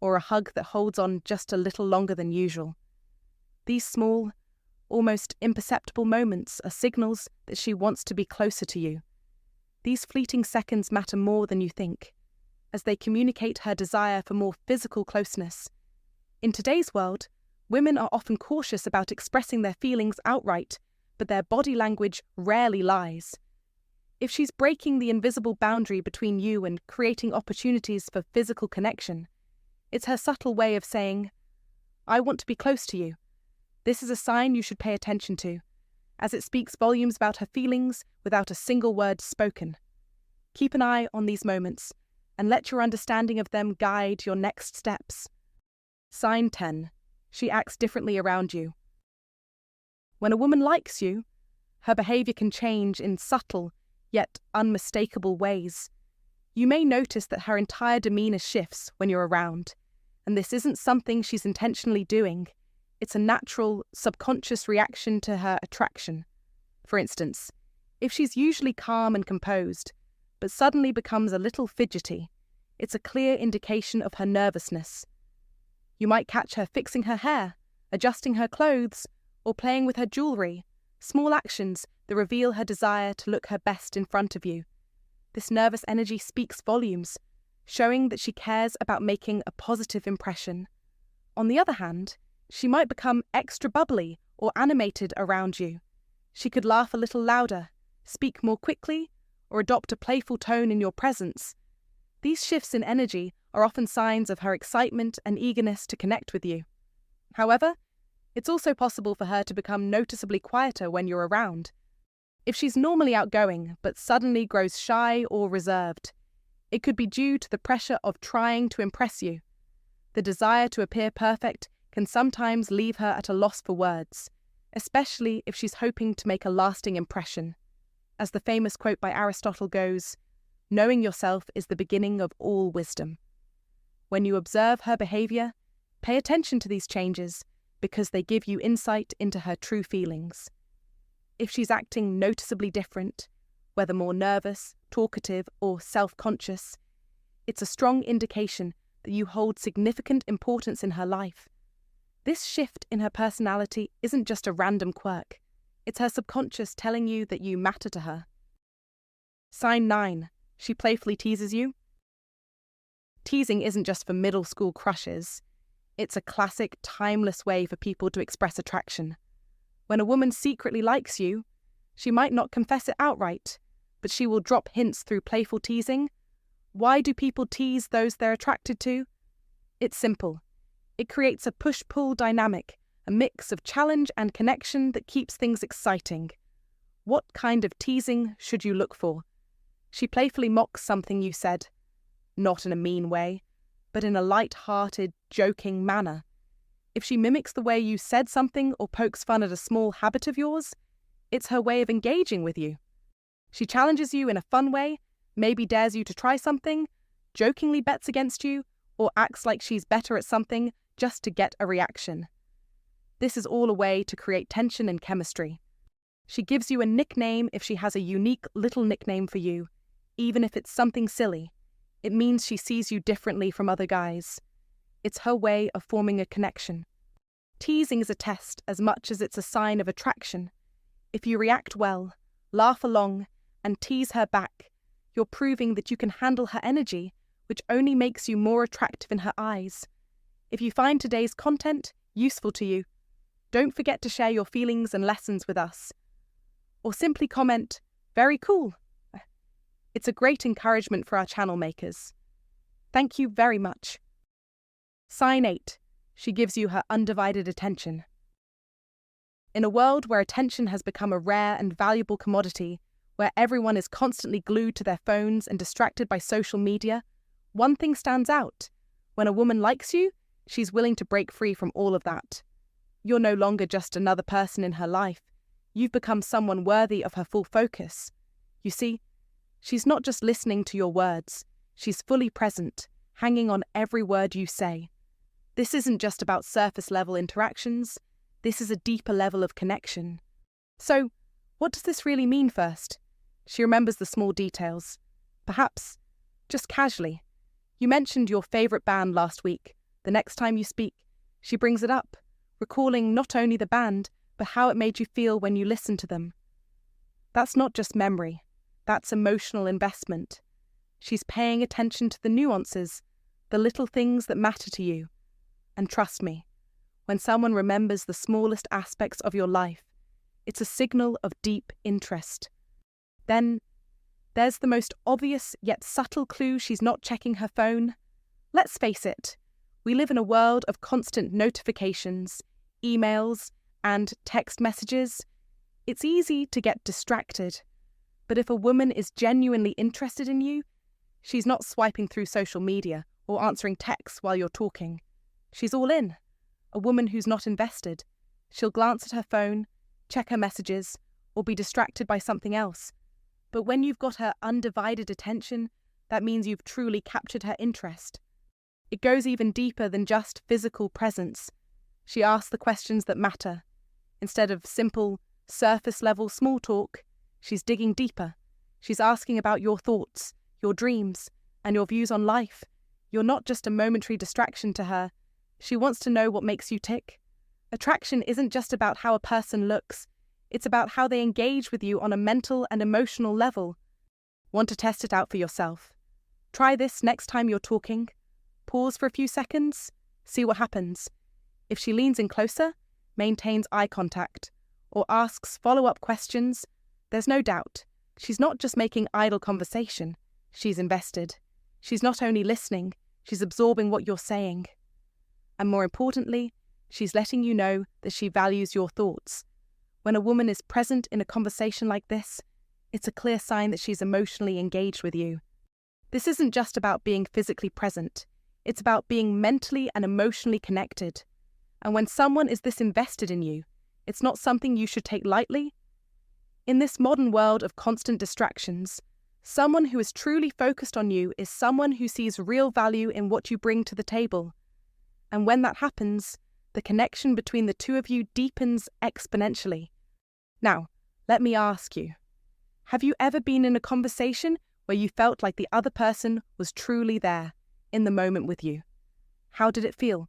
or a hug that holds on just a little longer than usual. These small, almost imperceptible moments are signals that she wants to be closer to you. These fleeting seconds matter more than you think, as they communicate her desire for more physical closeness. In today's world, women are often cautious about expressing their feelings outright, but their body language rarely lies. If she's breaking the invisible boundary between you and creating opportunities for physical connection, it's her subtle way of saying, "I want to be close to you." This is a sign you should pay attention to, as it speaks volumes about her feelings without a single word spoken. Keep an eye on these moments, and let your understanding of them guide your next steps. Sign 10. She acts differently around you. When a woman likes you, her behavior can change in subtle, yet unmistakable ways. You may notice that her entire demeanor shifts when you're around, and this isn't something she's intentionally doing. It's a natural, subconscious reaction to her attraction. For instance, if she's usually calm and composed, but suddenly becomes a little fidgety, it's a clear indication of her nervousness. You might catch her fixing her hair, adjusting her clothes, or playing with her jewelry, small actions that reveal her desire to look her best in front of you. This nervous energy speaks volumes, showing that she cares about making a positive impression. On the other hand, she might become extra bubbly or animated around you. She could laugh a little louder, speak more quickly, or adopt a playful tone in your presence. These shifts in energy are often signs of her excitement and eagerness to connect with you. However, it's also possible for her to become noticeably quieter when you're around. If she's normally outgoing but suddenly grows shy or reserved, it could be due to the pressure of trying to impress you. The desire to appear perfect can sometimes leave her at a loss for words, especially if she's hoping to make a lasting impression. As the famous quote by Aristotle goes, "Knowing yourself is the beginning of all wisdom." When you observe her behavior, pay attention to these changes because they give you insight into her true feelings. If she's acting noticeably different, whether more nervous, talkative, or self-conscious, it's a strong indication that you hold significant importance in her life. This shift in her personality isn't just a random quirk. It's her subconscious telling you that you matter to her. Sign 9. She playfully teases you. Teasing isn't just for middle school crushes. It's a classic, timeless way for people to express attraction. When a woman secretly likes you, she might not confess it outright, but she will drop hints through playful teasing. Why do people tease those they're attracted to? It's simple. It creates a push-pull dynamic, a mix of challenge and connection that keeps things exciting. What kind of teasing should you look for? She playfully mocks something you said, not in a mean way, but in a light-hearted, joking manner. If she mimics the way you said something or pokes fun at a small habit of yours, it's her way of engaging with you. She challenges you in a fun way, maybe dares you to try something, jokingly bets against you, or acts like she's better at something just to get a reaction. This is all a way to create tension and chemistry. She gives you a nickname if she has a unique little nickname for you, even if it's something silly. It means she sees you differently from other guys. It's her way of forming a connection. Teasing is a test as much as it's a sign of attraction. If you react well, laugh along, and tease her back, you're proving that you can handle her energy which only makes you more attractive in her eyes. If you find today's content useful to you, don't forget to share your feelings and lessons with us. Or simply comment, "Very cool." It's a great encouragement for our channel makers. Thank you very much. Sign 8. She gives you her undivided attention. In a world where attention has become a rare and valuable commodity, where everyone is constantly glued to their phones and distracted by social media, one thing stands out. When a woman likes you, she's willing to break free from all of that. You're no longer just another person in her life. You've become someone worthy of her full focus. You see, she's not just listening to your words. She's fully present, hanging on every word you say. This isn't just about surface-level interactions. This is a deeper level of connection. So, what does this really mean first? She remembers the small details. Perhaps, just casually. You mentioned your favourite band last week. The next time you speak, she brings it up, recalling not only the band, but how it made you feel when you listened to them. That's not just memory. That's emotional investment. She's paying attention to the nuances, the little things that matter to you. And trust me, when someone remembers the smallest aspects of your life, it's a signal of deep interest. Then, there's the most obvious yet subtle clue she's not checking her phone. Let's face it, we live in a world of constant notifications, emails, and text messages. It's easy to get distracted. But if a woman is genuinely interested in you, she's not swiping through social media or answering texts while you're talking. She's all in. A woman who's not invested. She'll glance at her phone, check her messages, or be distracted by something else. But when you've got her undivided attention, that means you've truly captured her interest. It goes even deeper than just physical presence. She asks the questions that matter. Instead of simple, surface-level small talk, she's digging deeper. She's asking about your thoughts, your dreams, and your views on life. You're not just a momentary distraction to her. She wants to know what makes you tick. Attraction isn't just about how a person looks. It's about how they engage with you on a mental and emotional level. Want to test it out for yourself? Try this next time you're talking. Pause for a few seconds. See what happens. If she leans in closer, maintains eye contact, or asks follow-up questions, there's no doubt. She's not just making idle conversation. She's invested. She's not only listening, she's absorbing what you're saying. And more importantly, she's letting you know that she values your thoughts. When a woman is present in a conversation like this, it's a clear sign that she's emotionally engaged with you. This isn't just about being physically present. It's about being mentally and emotionally connected. And when someone is this invested in you, it's not something you should take lightly. In this modern world of constant distractions, someone who is truly focused on you is someone who sees real value in what you bring to the table. And when that happens, the connection between the two of you deepens exponentially. Now, let me ask you, have you ever been in a conversation where you felt like the other person was truly there, in the moment with you? How did it feel?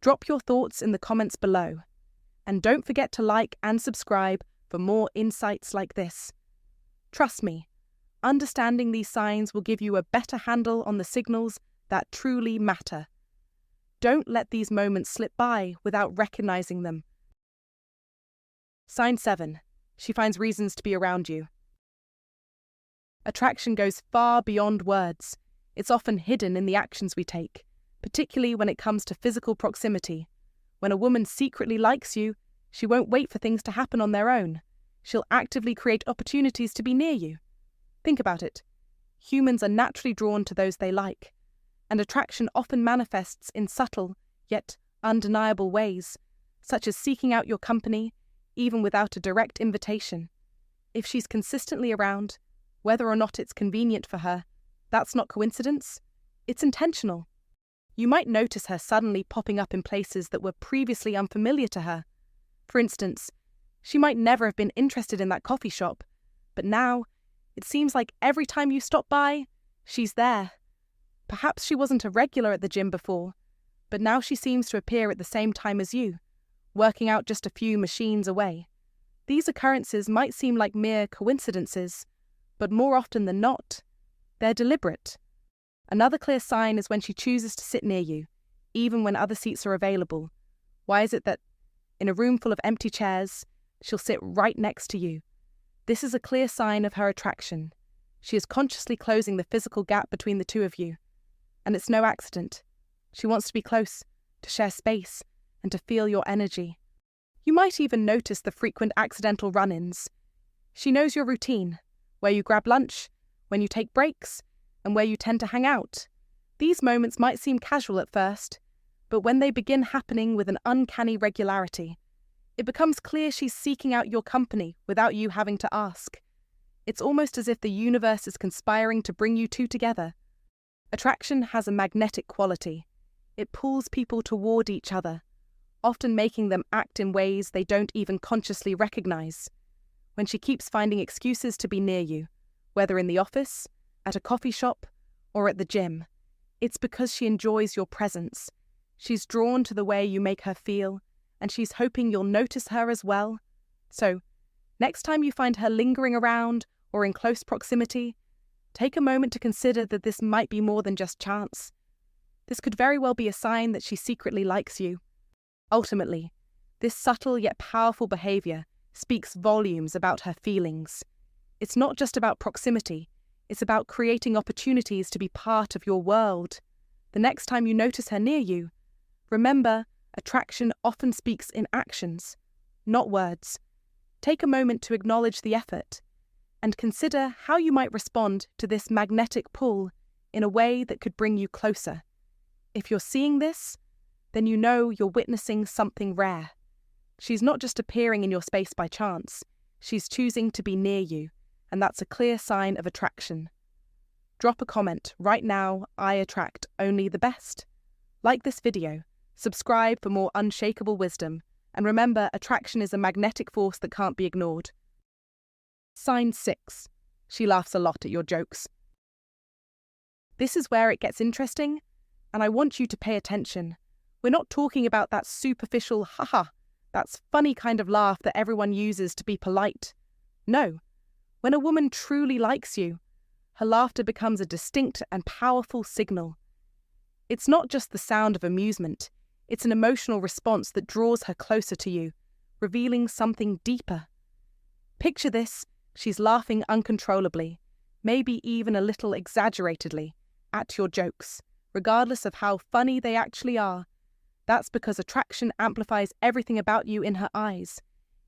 Drop your thoughts in the comments below. And don't forget to like and subscribe for more insights like this. Trust me, understanding these signs will give you a better handle on the signals that truly matter. Don't let these moments slip by without recognizing them. Sign 7. She finds reasons to be around you. Attraction goes far beyond words. It's often hidden in the actions we take, particularly when it comes to physical proximity. When a woman secretly likes you, she won't wait for things to happen on their own. She'll actively create opportunities to be near you. Think about it. Humans are naturally drawn to those they like, and attraction often manifests in subtle, yet undeniable ways, such as seeking out your company, even without a direct invitation. If she's consistently around, whether or not it's convenient for her, that's not coincidence, it's intentional. You might notice her suddenly popping up in places that were previously unfamiliar to her. For instance, she might never have been interested in that coffee shop, but now, it seems like every time you stop by, she's there. Perhaps she wasn't a regular at the gym before, but now she seems to appear at the same time as you, working out just a few machines away. These occurrences might seem like mere coincidences, but more often than not, they're deliberate. Another clear sign is when she chooses to sit near you, even when other seats are available. Why is it that in a room full of empty chairs, she'll sit right next to you? This is a clear sign of her attraction. She is consciously closing the physical gap between the two of you. And it's no accident. She wants to be close, to share space, and to feel your energy. You might even notice the frequent accidental run-ins. She knows your routine, where you grab lunch, when you take breaks, and where you tend to hang out. These moments might seem casual at first, but when they begin happening with an uncanny regularity, it becomes clear she's seeking out your company without you having to ask. It's almost as if the universe is conspiring to bring you two together. Attraction has a magnetic quality. It pulls people toward each other, often making them act in ways they don't even consciously recognize. When she keeps finding excuses to be near you, whether in the office, at a coffee shop, or at the gym, it's because she enjoys your presence. She's drawn to the way you make her feel, and she's hoping you'll notice her as well. So, next time you find her lingering around or in close proximity, take a moment to consider that this might be more than just chance. This could very well be a sign that she secretly likes you. Ultimately, this subtle yet powerful behavior speaks volumes about her feelings. It's not just about proximity, it's about creating opportunities to be part of your world. The next time you notice her near you, remember, attraction often speaks in actions, not words. Take a moment to acknowledge the effort and consider how you might respond to this magnetic pull in a way that could bring you closer. If you're seeing this, then you know you're witnessing something rare. She's not just appearing in your space by chance, she's choosing to be near you, and that's a clear sign of attraction. Drop a comment right now. I attract only the best. Like this video, subscribe for more unshakable wisdom, and remember, attraction is a magnetic force that can't be ignored. Sign 6. She laughs a lot at your jokes. This is where it gets interesting, and I want you to pay attention. We're not talking about that superficial haha, that's funny kind of laugh that everyone uses to be polite. No, when a woman truly likes you, her laughter becomes a distinct and powerful signal. It's not just the sound of amusement, it's an emotional response that draws her closer to you, revealing something deeper. Picture this, she's laughing uncontrollably, maybe even a little exaggeratedly, at your jokes, regardless of how funny they actually are. That's because attraction amplifies everything about you in her eyes.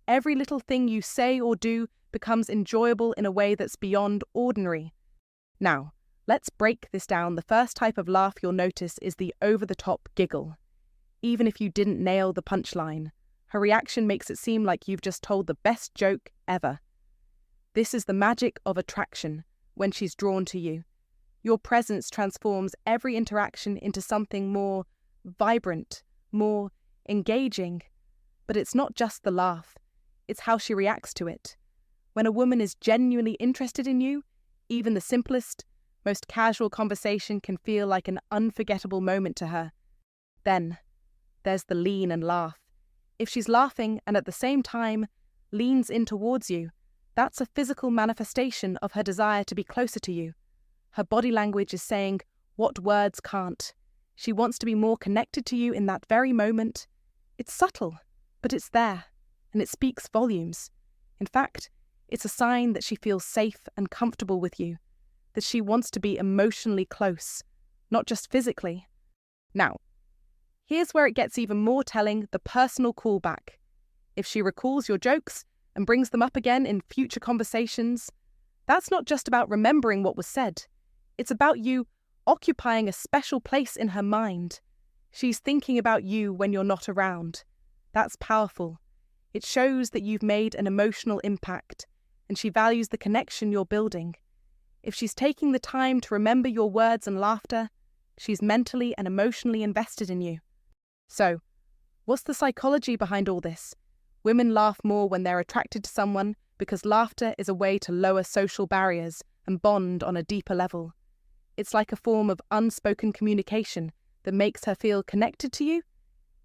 Every little thing you say or do becomes enjoyable in a way that's beyond ordinary. Now, let's break this down. The first type of laugh you'll notice is the over-the-top giggle. Even if you didn't nail the punchline, her reaction makes it seem like you've just told the best joke ever. This is the magic of attraction when she's drawn to you. Your presence transforms every interaction into something more vibrant, more engaging. But it's not just the laugh, it's how she reacts to it. When a woman is genuinely interested in you, even the simplest, most casual conversation can feel like an unforgettable moment to her. Then, there's the lean and laugh. If she's laughing and at the same time leans in towards you, that's a physical manifestation of her desire to be closer to you. Her body language is saying what words can't. She wants to be more connected to you in that very moment. It's subtle, but it's there, and it speaks volumes. In fact, it's a sign that she feels safe and comfortable with you, that she wants to be emotionally close, not just physically. Now, here's where it gets even more telling, the personal callback. If she recalls your jokes and brings them up again in future conversations, that's not just about remembering what was said. It's about you occupying a special place in her mind. She's thinking about you when you're not around. That's powerful. It shows that you've made an emotional impact, and she values the connection you're building. If she's taking the time to remember your words and laughter, she's mentally and emotionally invested in you. So, what's the psychology behind all this? Women laugh more when they're attracted to someone because laughter is a way to lower social barriers and bond on a deeper level. It's like a form of unspoken communication that makes her feel connected to you,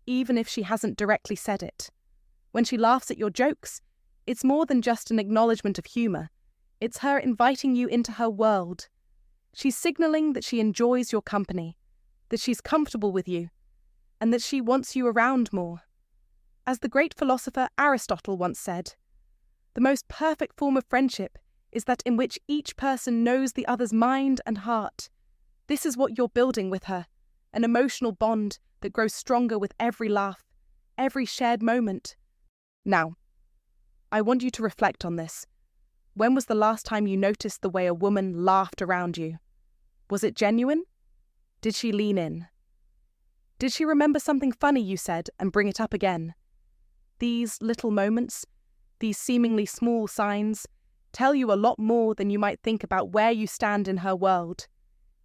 even if she hasn't directly said it. When she laughs at your jokes, it's more than just an acknowledgement of humour. It's her inviting you into her world. She's signaling that she enjoys your company, that she's comfortable with you, and that she wants you around more. As the great philosopher Aristotle once said, the most perfect form of friendship is that in which each person knows the other's mind and heart. This is what you're building with her, an emotional bond that grows stronger with every laugh, every shared moment. Now, I want you to reflect on this. When was the last time you noticed the way a woman laughed around you? Was it genuine? Did she lean in? Did she remember something funny you said and bring it up again? These little moments, these seemingly small signs, tell you a lot more than you might think about where you stand in her world.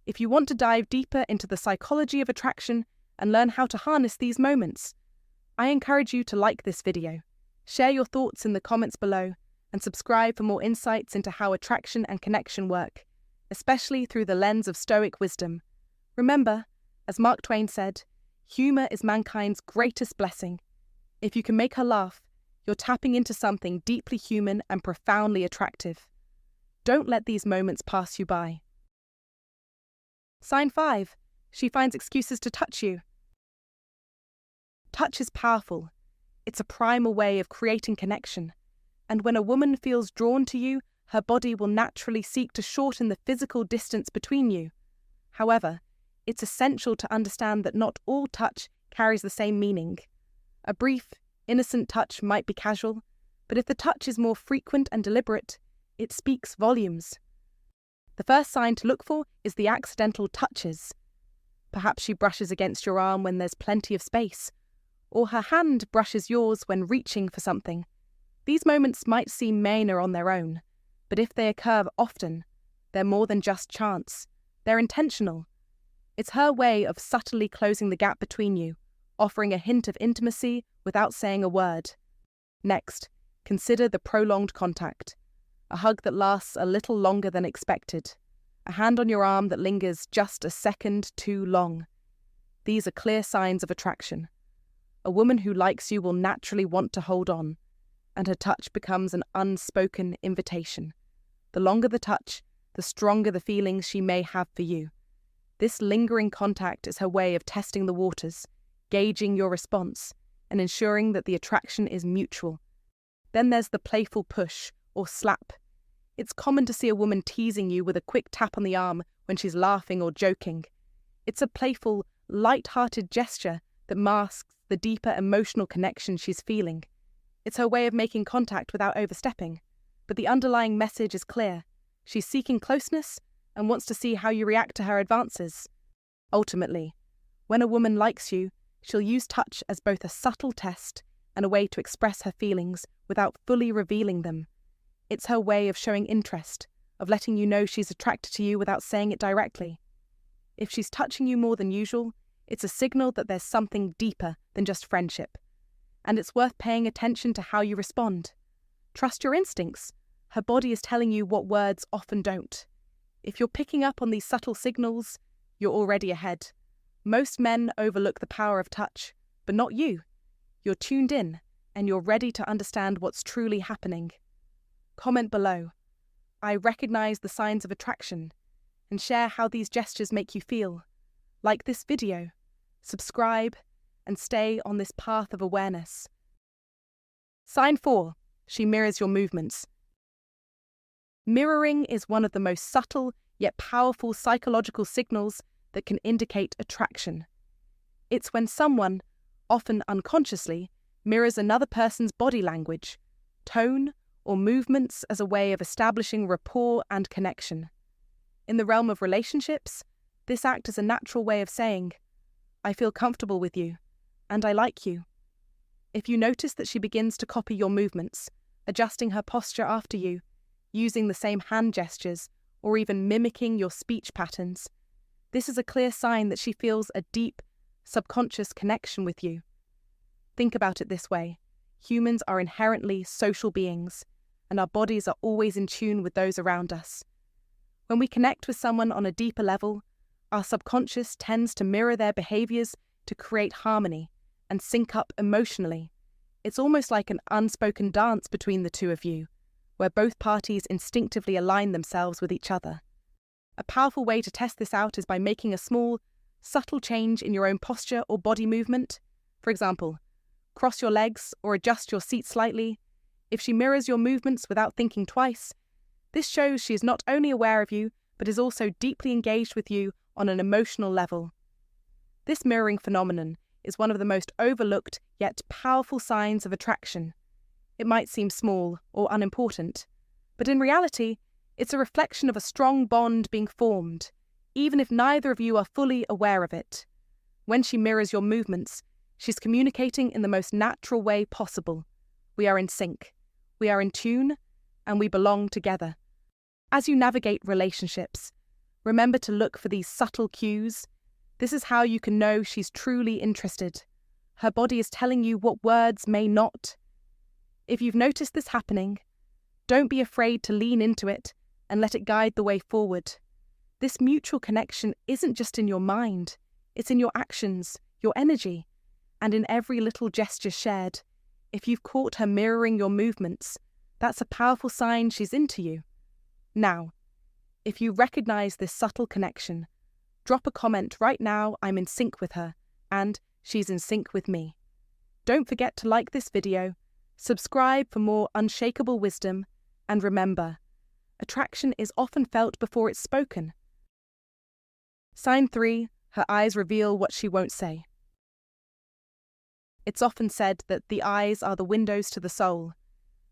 If you want to dive deeper into the psychology of attraction and learn how to harness these moments, I encourage you to like this video, share your thoughts in the comments below, and subscribe for more insights into how attraction and connection work, especially through the lens of Stoic wisdom. Remember, as Mark Twain said, humor is mankind's greatest blessing. If you can make her laugh, you're tapping into something deeply human and profoundly attractive. Don't let these moments pass you by. Sign 5. She finds excuses to touch you. Touch is powerful. It's a primal way of creating connection. And when a woman feels drawn to you, her body will naturally seek to shorten the physical distance between you. However, it's essential to understand that not all touch carries the same meaning. A brief, innocent touch might be casual, but if the touch is more frequent and deliberate, it speaks volumes. The first sign to look for is the accidental touches. Perhaps she brushes against your arm when there's plenty of space, or her hand brushes yours when reaching for something. These moments might seem minor on their own, but if they occur often, they're more than just chance. They're intentional. It's her way of subtly closing the gap between you, offering a hint of intimacy without saying a word. Next, consider the prolonged contact. A hug that lasts a little longer than expected. A hand on your arm that lingers just a second too long. These are clear signs of attraction. A woman who likes you will naturally want to hold on, and her touch becomes an unspoken invitation. The longer the touch, the stronger the feelings she may have for you. This lingering contact is her way of testing the waters, gauging your response, and ensuring that the attraction is mutual. Then there's the playful push, or slap. It's common to see a woman teasing you with a quick tap on the arm when she's laughing or joking. It's a playful, light-hearted gesture that masks the deeper emotional connection she's feeling. It's her way of making contact without overstepping, but the underlying message is clear. She's seeking closeness and wants to see how you react to her advances. Ultimately, when a woman likes you, she'll use touch as both a subtle test and a way to express her feelings without fully revealing them. It's her way of showing interest, of letting you know she's attracted to you without saying it directly. If she's touching you more than usual, it's a signal that there's something deeper than just friendship. And it's worth paying attention to how you respond. Trust your instincts. Her body is telling you what words often don't. If you're picking up on these subtle signals, you're already ahead. Most men overlook the power of touch, but not you. You're tuned in, and you're ready to understand what's truly happening. Comment below. I recognize the signs of attraction, and share how these gestures make you feel. Like this video, subscribe, and stay on this path of awareness. Sign 4. She mirrors your movements. Mirroring is one of the most subtle yet powerful psychological signals that can indicate attraction. It's when someone, often unconsciously, mirrors another person's body language, tone, or movements as a way of establishing rapport and connection. In the realm of relationships, this acts as a natural way of saying, I feel comfortable with you, and I like you. If you notice that she begins to copy your movements, adjusting her posture after you, using the same hand gestures, or even mimicking your speech patterns, this is a clear sign that she feels a deep, subconscious connection with you. Think about it this way. Humans are inherently social beings, and our bodies are always in tune with those around us. When we connect with someone on a deeper level, our subconscious tends to mirror their behaviors to create harmony and sync up emotionally. It's almost like an unspoken dance between the two of you, where both parties instinctively align themselves with each other. A powerful way to test this out is by making a small, subtle change in your own posture or body movement. For example, cross your legs or adjust your seat slightly. If she mirrors your movements without thinking twice, this shows she is not only aware of you, but is also deeply engaged with you on an emotional level. This mirroring phenomenon is one of the most overlooked yet powerful signs of attraction. It might seem small or unimportant, but in reality, it's a reflection of a strong bond being formed, even if neither of you are fully aware of it. When she mirrors your movements, she's communicating in the most natural way possible. We are in sync, we are in tune, and we belong together. As you navigate relationships, remember to look for these subtle cues. This is how you can know she's truly interested. Her body is telling you what words may not. If you've noticed this happening, don't be afraid to lean into it and let it guide the way forward. This mutual connection isn't just in your mind, it's in your actions, your energy, and in every little gesture shared. If you've caught her mirroring your movements, that's a powerful sign she's into you. Now, if you recognize this subtle connection, drop a comment right now. I'm in sync with her, and she's in sync with me. Don't forget to like this video, subscribe for more unshakable wisdom, and remember, attraction is often felt before it's spoken. Sign 3, her eyes reveal what she won't say. It's often said that the eyes are the windows to the soul,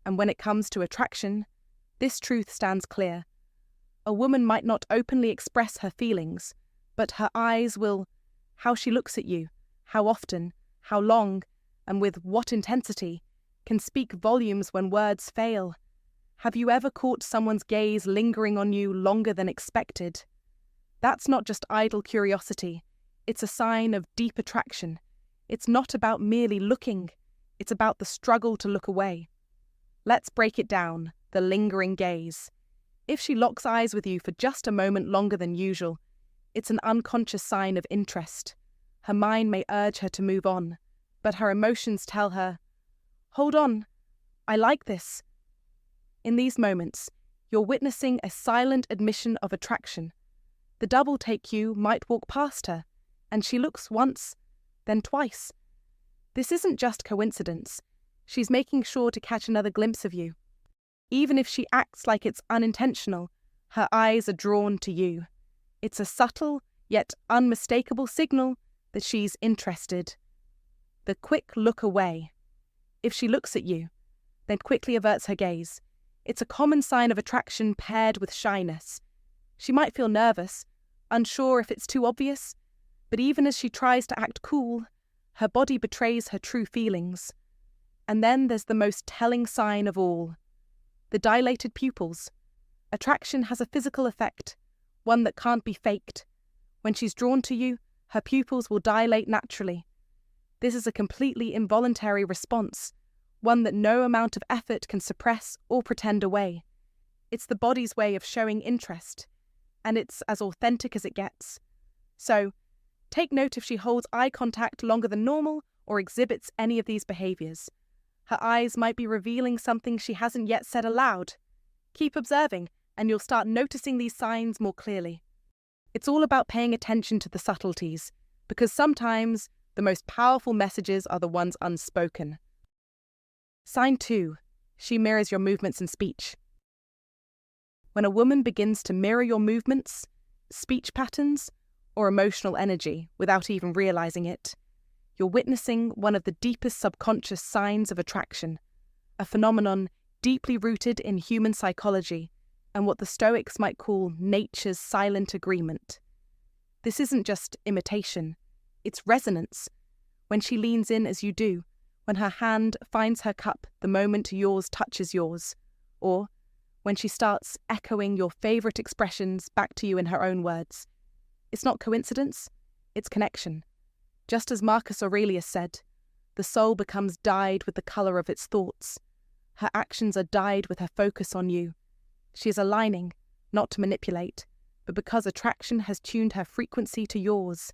and when it comes to attraction, this truth stands clear. A woman might not openly express her feelings, but her eyes will. How she looks at you, how often, how long, and with what intensity, can speak volumes when words fail. Have you ever caught someone's gaze lingering on you longer than expected? That's not just idle curiosity, it's a sign of deep attraction. It's not about merely looking, it's about the struggle to look away. Let's break it down, the lingering gaze. If she locks eyes with you for just a moment longer than usual, it's an unconscious sign of interest. Her mind may urge her to move on, but her emotions tell her, "Hold on, I like this." In these moments, you're witnessing a silent admission of attraction. The double-take cue might walk past her, and she looks once, then twice. This isn't just coincidence. She's making sure to catch another glimpse of you. Even if she acts like it's unintentional, her eyes are drawn to you. It's a subtle, yet unmistakable signal that she's interested. The quick look away. If she looks at you, then quickly averts her gaze. It's a common sign of attraction paired with shyness. She might feel nervous, unsure if it's too obvious, but even as she tries to act cool, her body betrays her true feelings. And then there's the most telling sign of all, the dilated pupils. Attraction has a physical effect, one that can't be faked. When she's drawn to you, her pupils will dilate naturally. This is a completely involuntary response, one that no amount of effort can suppress or pretend away. It's the body's way of showing interest, and it's as authentic as it gets. So, take note if she holds eye contact longer than normal or exhibits any of these behaviors. Her eyes might be revealing something she hasn't yet said aloud. Keep observing, and you'll start noticing these signs more clearly. It's all about paying attention to the subtleties, because sometimes the most powerful messages are the ones unspoken. Sign 2. She mirrors your movements and speech. When a woman begins to mirror your movements, speech patterns, or emotional energy without even realizing it, you're witnessing one of the deepest subconscious signs of attraction, a phenomenon deeply rooted in human psychology and what the Stoics might call nature's silent agreement. This isn't just imitation, it's resonance. When she leans in as you do, when her hand finds her cup the moment yours touches yours, or when she starts echoing your favorite expressions back to you in her own words. It's not coincidence, it's connection. Just as Marcus Aurelius said, the soul becomes dyed with the colour of its thoughts. Her actions are dyed with her focus on you. She is aligning, not to manipulate, but because attraction has tuned her frequency to yours.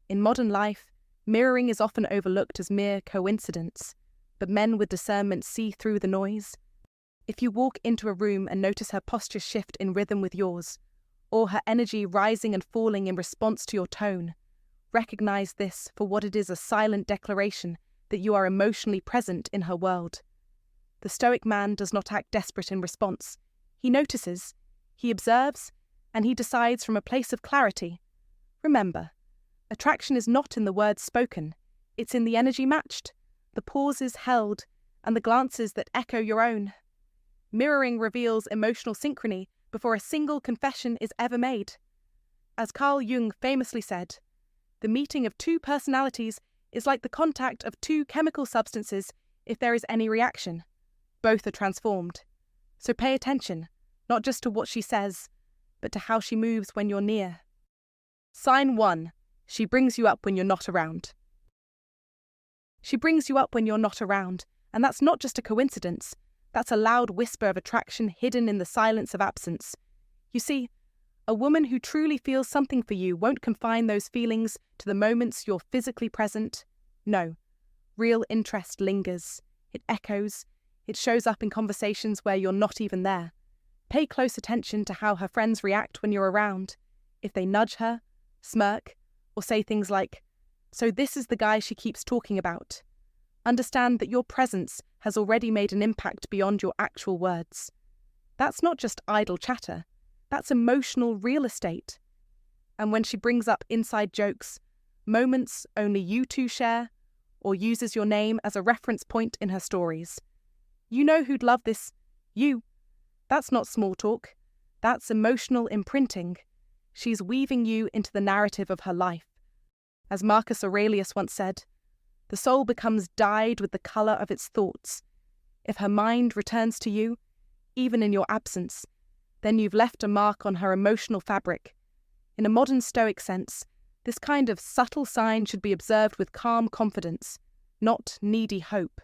In modern life, mirroring is often overlooked as mere coincidence, but men with discernment see through the noise. If you walk into a room and notice her posture shift in rhythm with yours, or her energy rising and falling in response to your tone. Recognize this for what it is, a silent declaration that you are emotionally present in her world. The Stoic man does not act desperate in response. He notices, he observes, and he decides from a place of clarity. Remember, attraction is not in the words spoken, it's in the energy matched, the pauses held, and the glances that echo your own. Mirroring reveals emotional synchrony before a single confession is ever made. As Carl Jung famously said, the meeting of two personalities is like the contact of two chemical substances if there is any reaction. Both are transformed. So pay attention, not just to what she says, but to how she moves when you're near. Sign 1. She brings you up when you're not around. She brings you up when you're not around, and that's not just a coincidence. That's a loud whisper of attraction hidden in the silence of absence. You see, a woman who truly feels something for you won't confine those feelings to the moments you're physically present. No, real interest lingers. It echoes. It shows up in conversations where you're not even there. Pay close attention to how her friends react when you're around. If they nudge her, smirk, or say things like, "So this is the guy she keeps talking about." Understand that your presence has already made an impact beyond your actual words. That's not just idle chatter. That's emotional real estate. And when she brings up inside jokes, moments only you two share, or uses your name as a reference point in her stories, you know who'd love this. You. That's not small talk. That's emotional imprinting. She's weaving you into the narrative of her life. As Marcus Aurelius once said, the soul becomes dyed with the colour of its thoughts. If her mind returns to you, even in your absence, then you've left a mark on her emotional fabric. In a modern Stoic sense, this kind of subtle sign should be observed with calm confidence, not needy hope.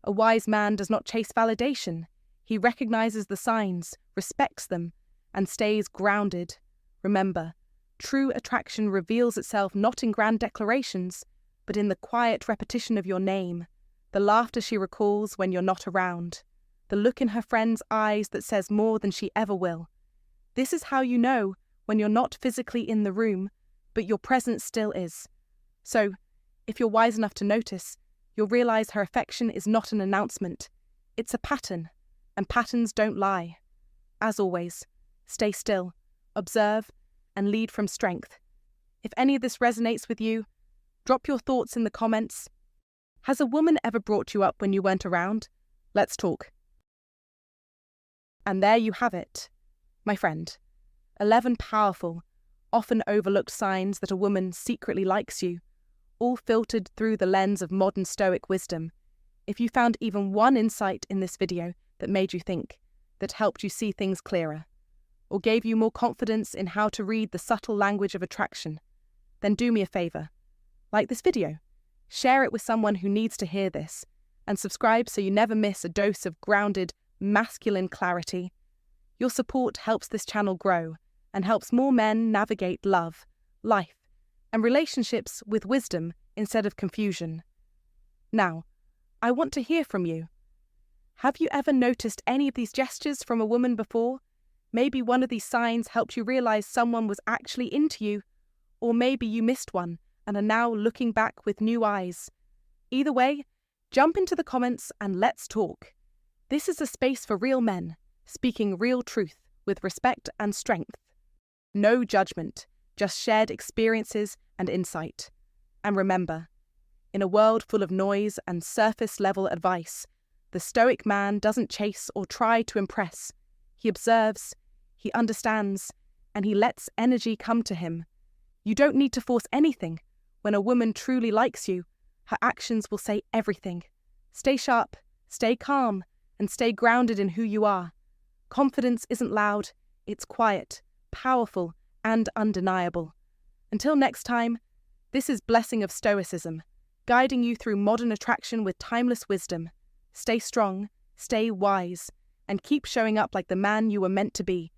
A wise man does not chase validation. He recognizes the signs, respects them, and stays grounded. Remember, true attraction reveals itself not in grand declarations, but in the quiet repetition of your name, the laughter she recalls when you're not around, the look in her friend's eyes that says more than she ever will. This is how you know when you're not physically in the room, but your presence still is. So, if you're wise enough to notice, you'll realize her affection is not an announcement. It's a pattern, and patterns don't lie. As always, stay still, observe, and lead from strength. If any of this resonates with you, drop your thoughts in the comments. Has a woman ever brought you up when you weren't around? Let's talk. And there you have it, my friend. 11 powerful, often overlooked signs that a woman secretly likes you, all filtered through the lens of modern Stoic wisdom. If you found even one insight in this video that made you think, that helped you see things clearer, or gave you more confidence in how to read the subtle language of attraction, then do me a favour. Like this video, share it with someone who needs to hear this, and subscribe so you never miss a dose of grounded, masculine clarity. Your support helps this channel grow and helps more men navigate love, life, and relationships with wisdom instead of confusion. Now, I want to hear from you. Have you ever noticed any of these gestures from a woman before? Maybe one of these signs helped you realize someone was actually into you, or maybe you missed one and are now looking back with new eyes. Either way, jump into the comments and let's talk. This is a space for real men, speaking real truth with respect and strength. No judgment, just shared experiences and insight. And remember, in a world full of noise and surface-level advice, the Stoic man doesn't chase or try to impress. He observes, he understands, and he lets energy come to him. You don't need to force anything. When a woman truly likes you, her actions will say everything. Stay sharp, stay calm, and stay grounded in who you are. Confidence isn't loud, it's quiet, powerful, and undeniable. Until next time, this is Blessing of Stoicism, guiding you through modern attraction with timeless wisdom. Stay strong, stay wise, and keep showing up like the man you were meant to be.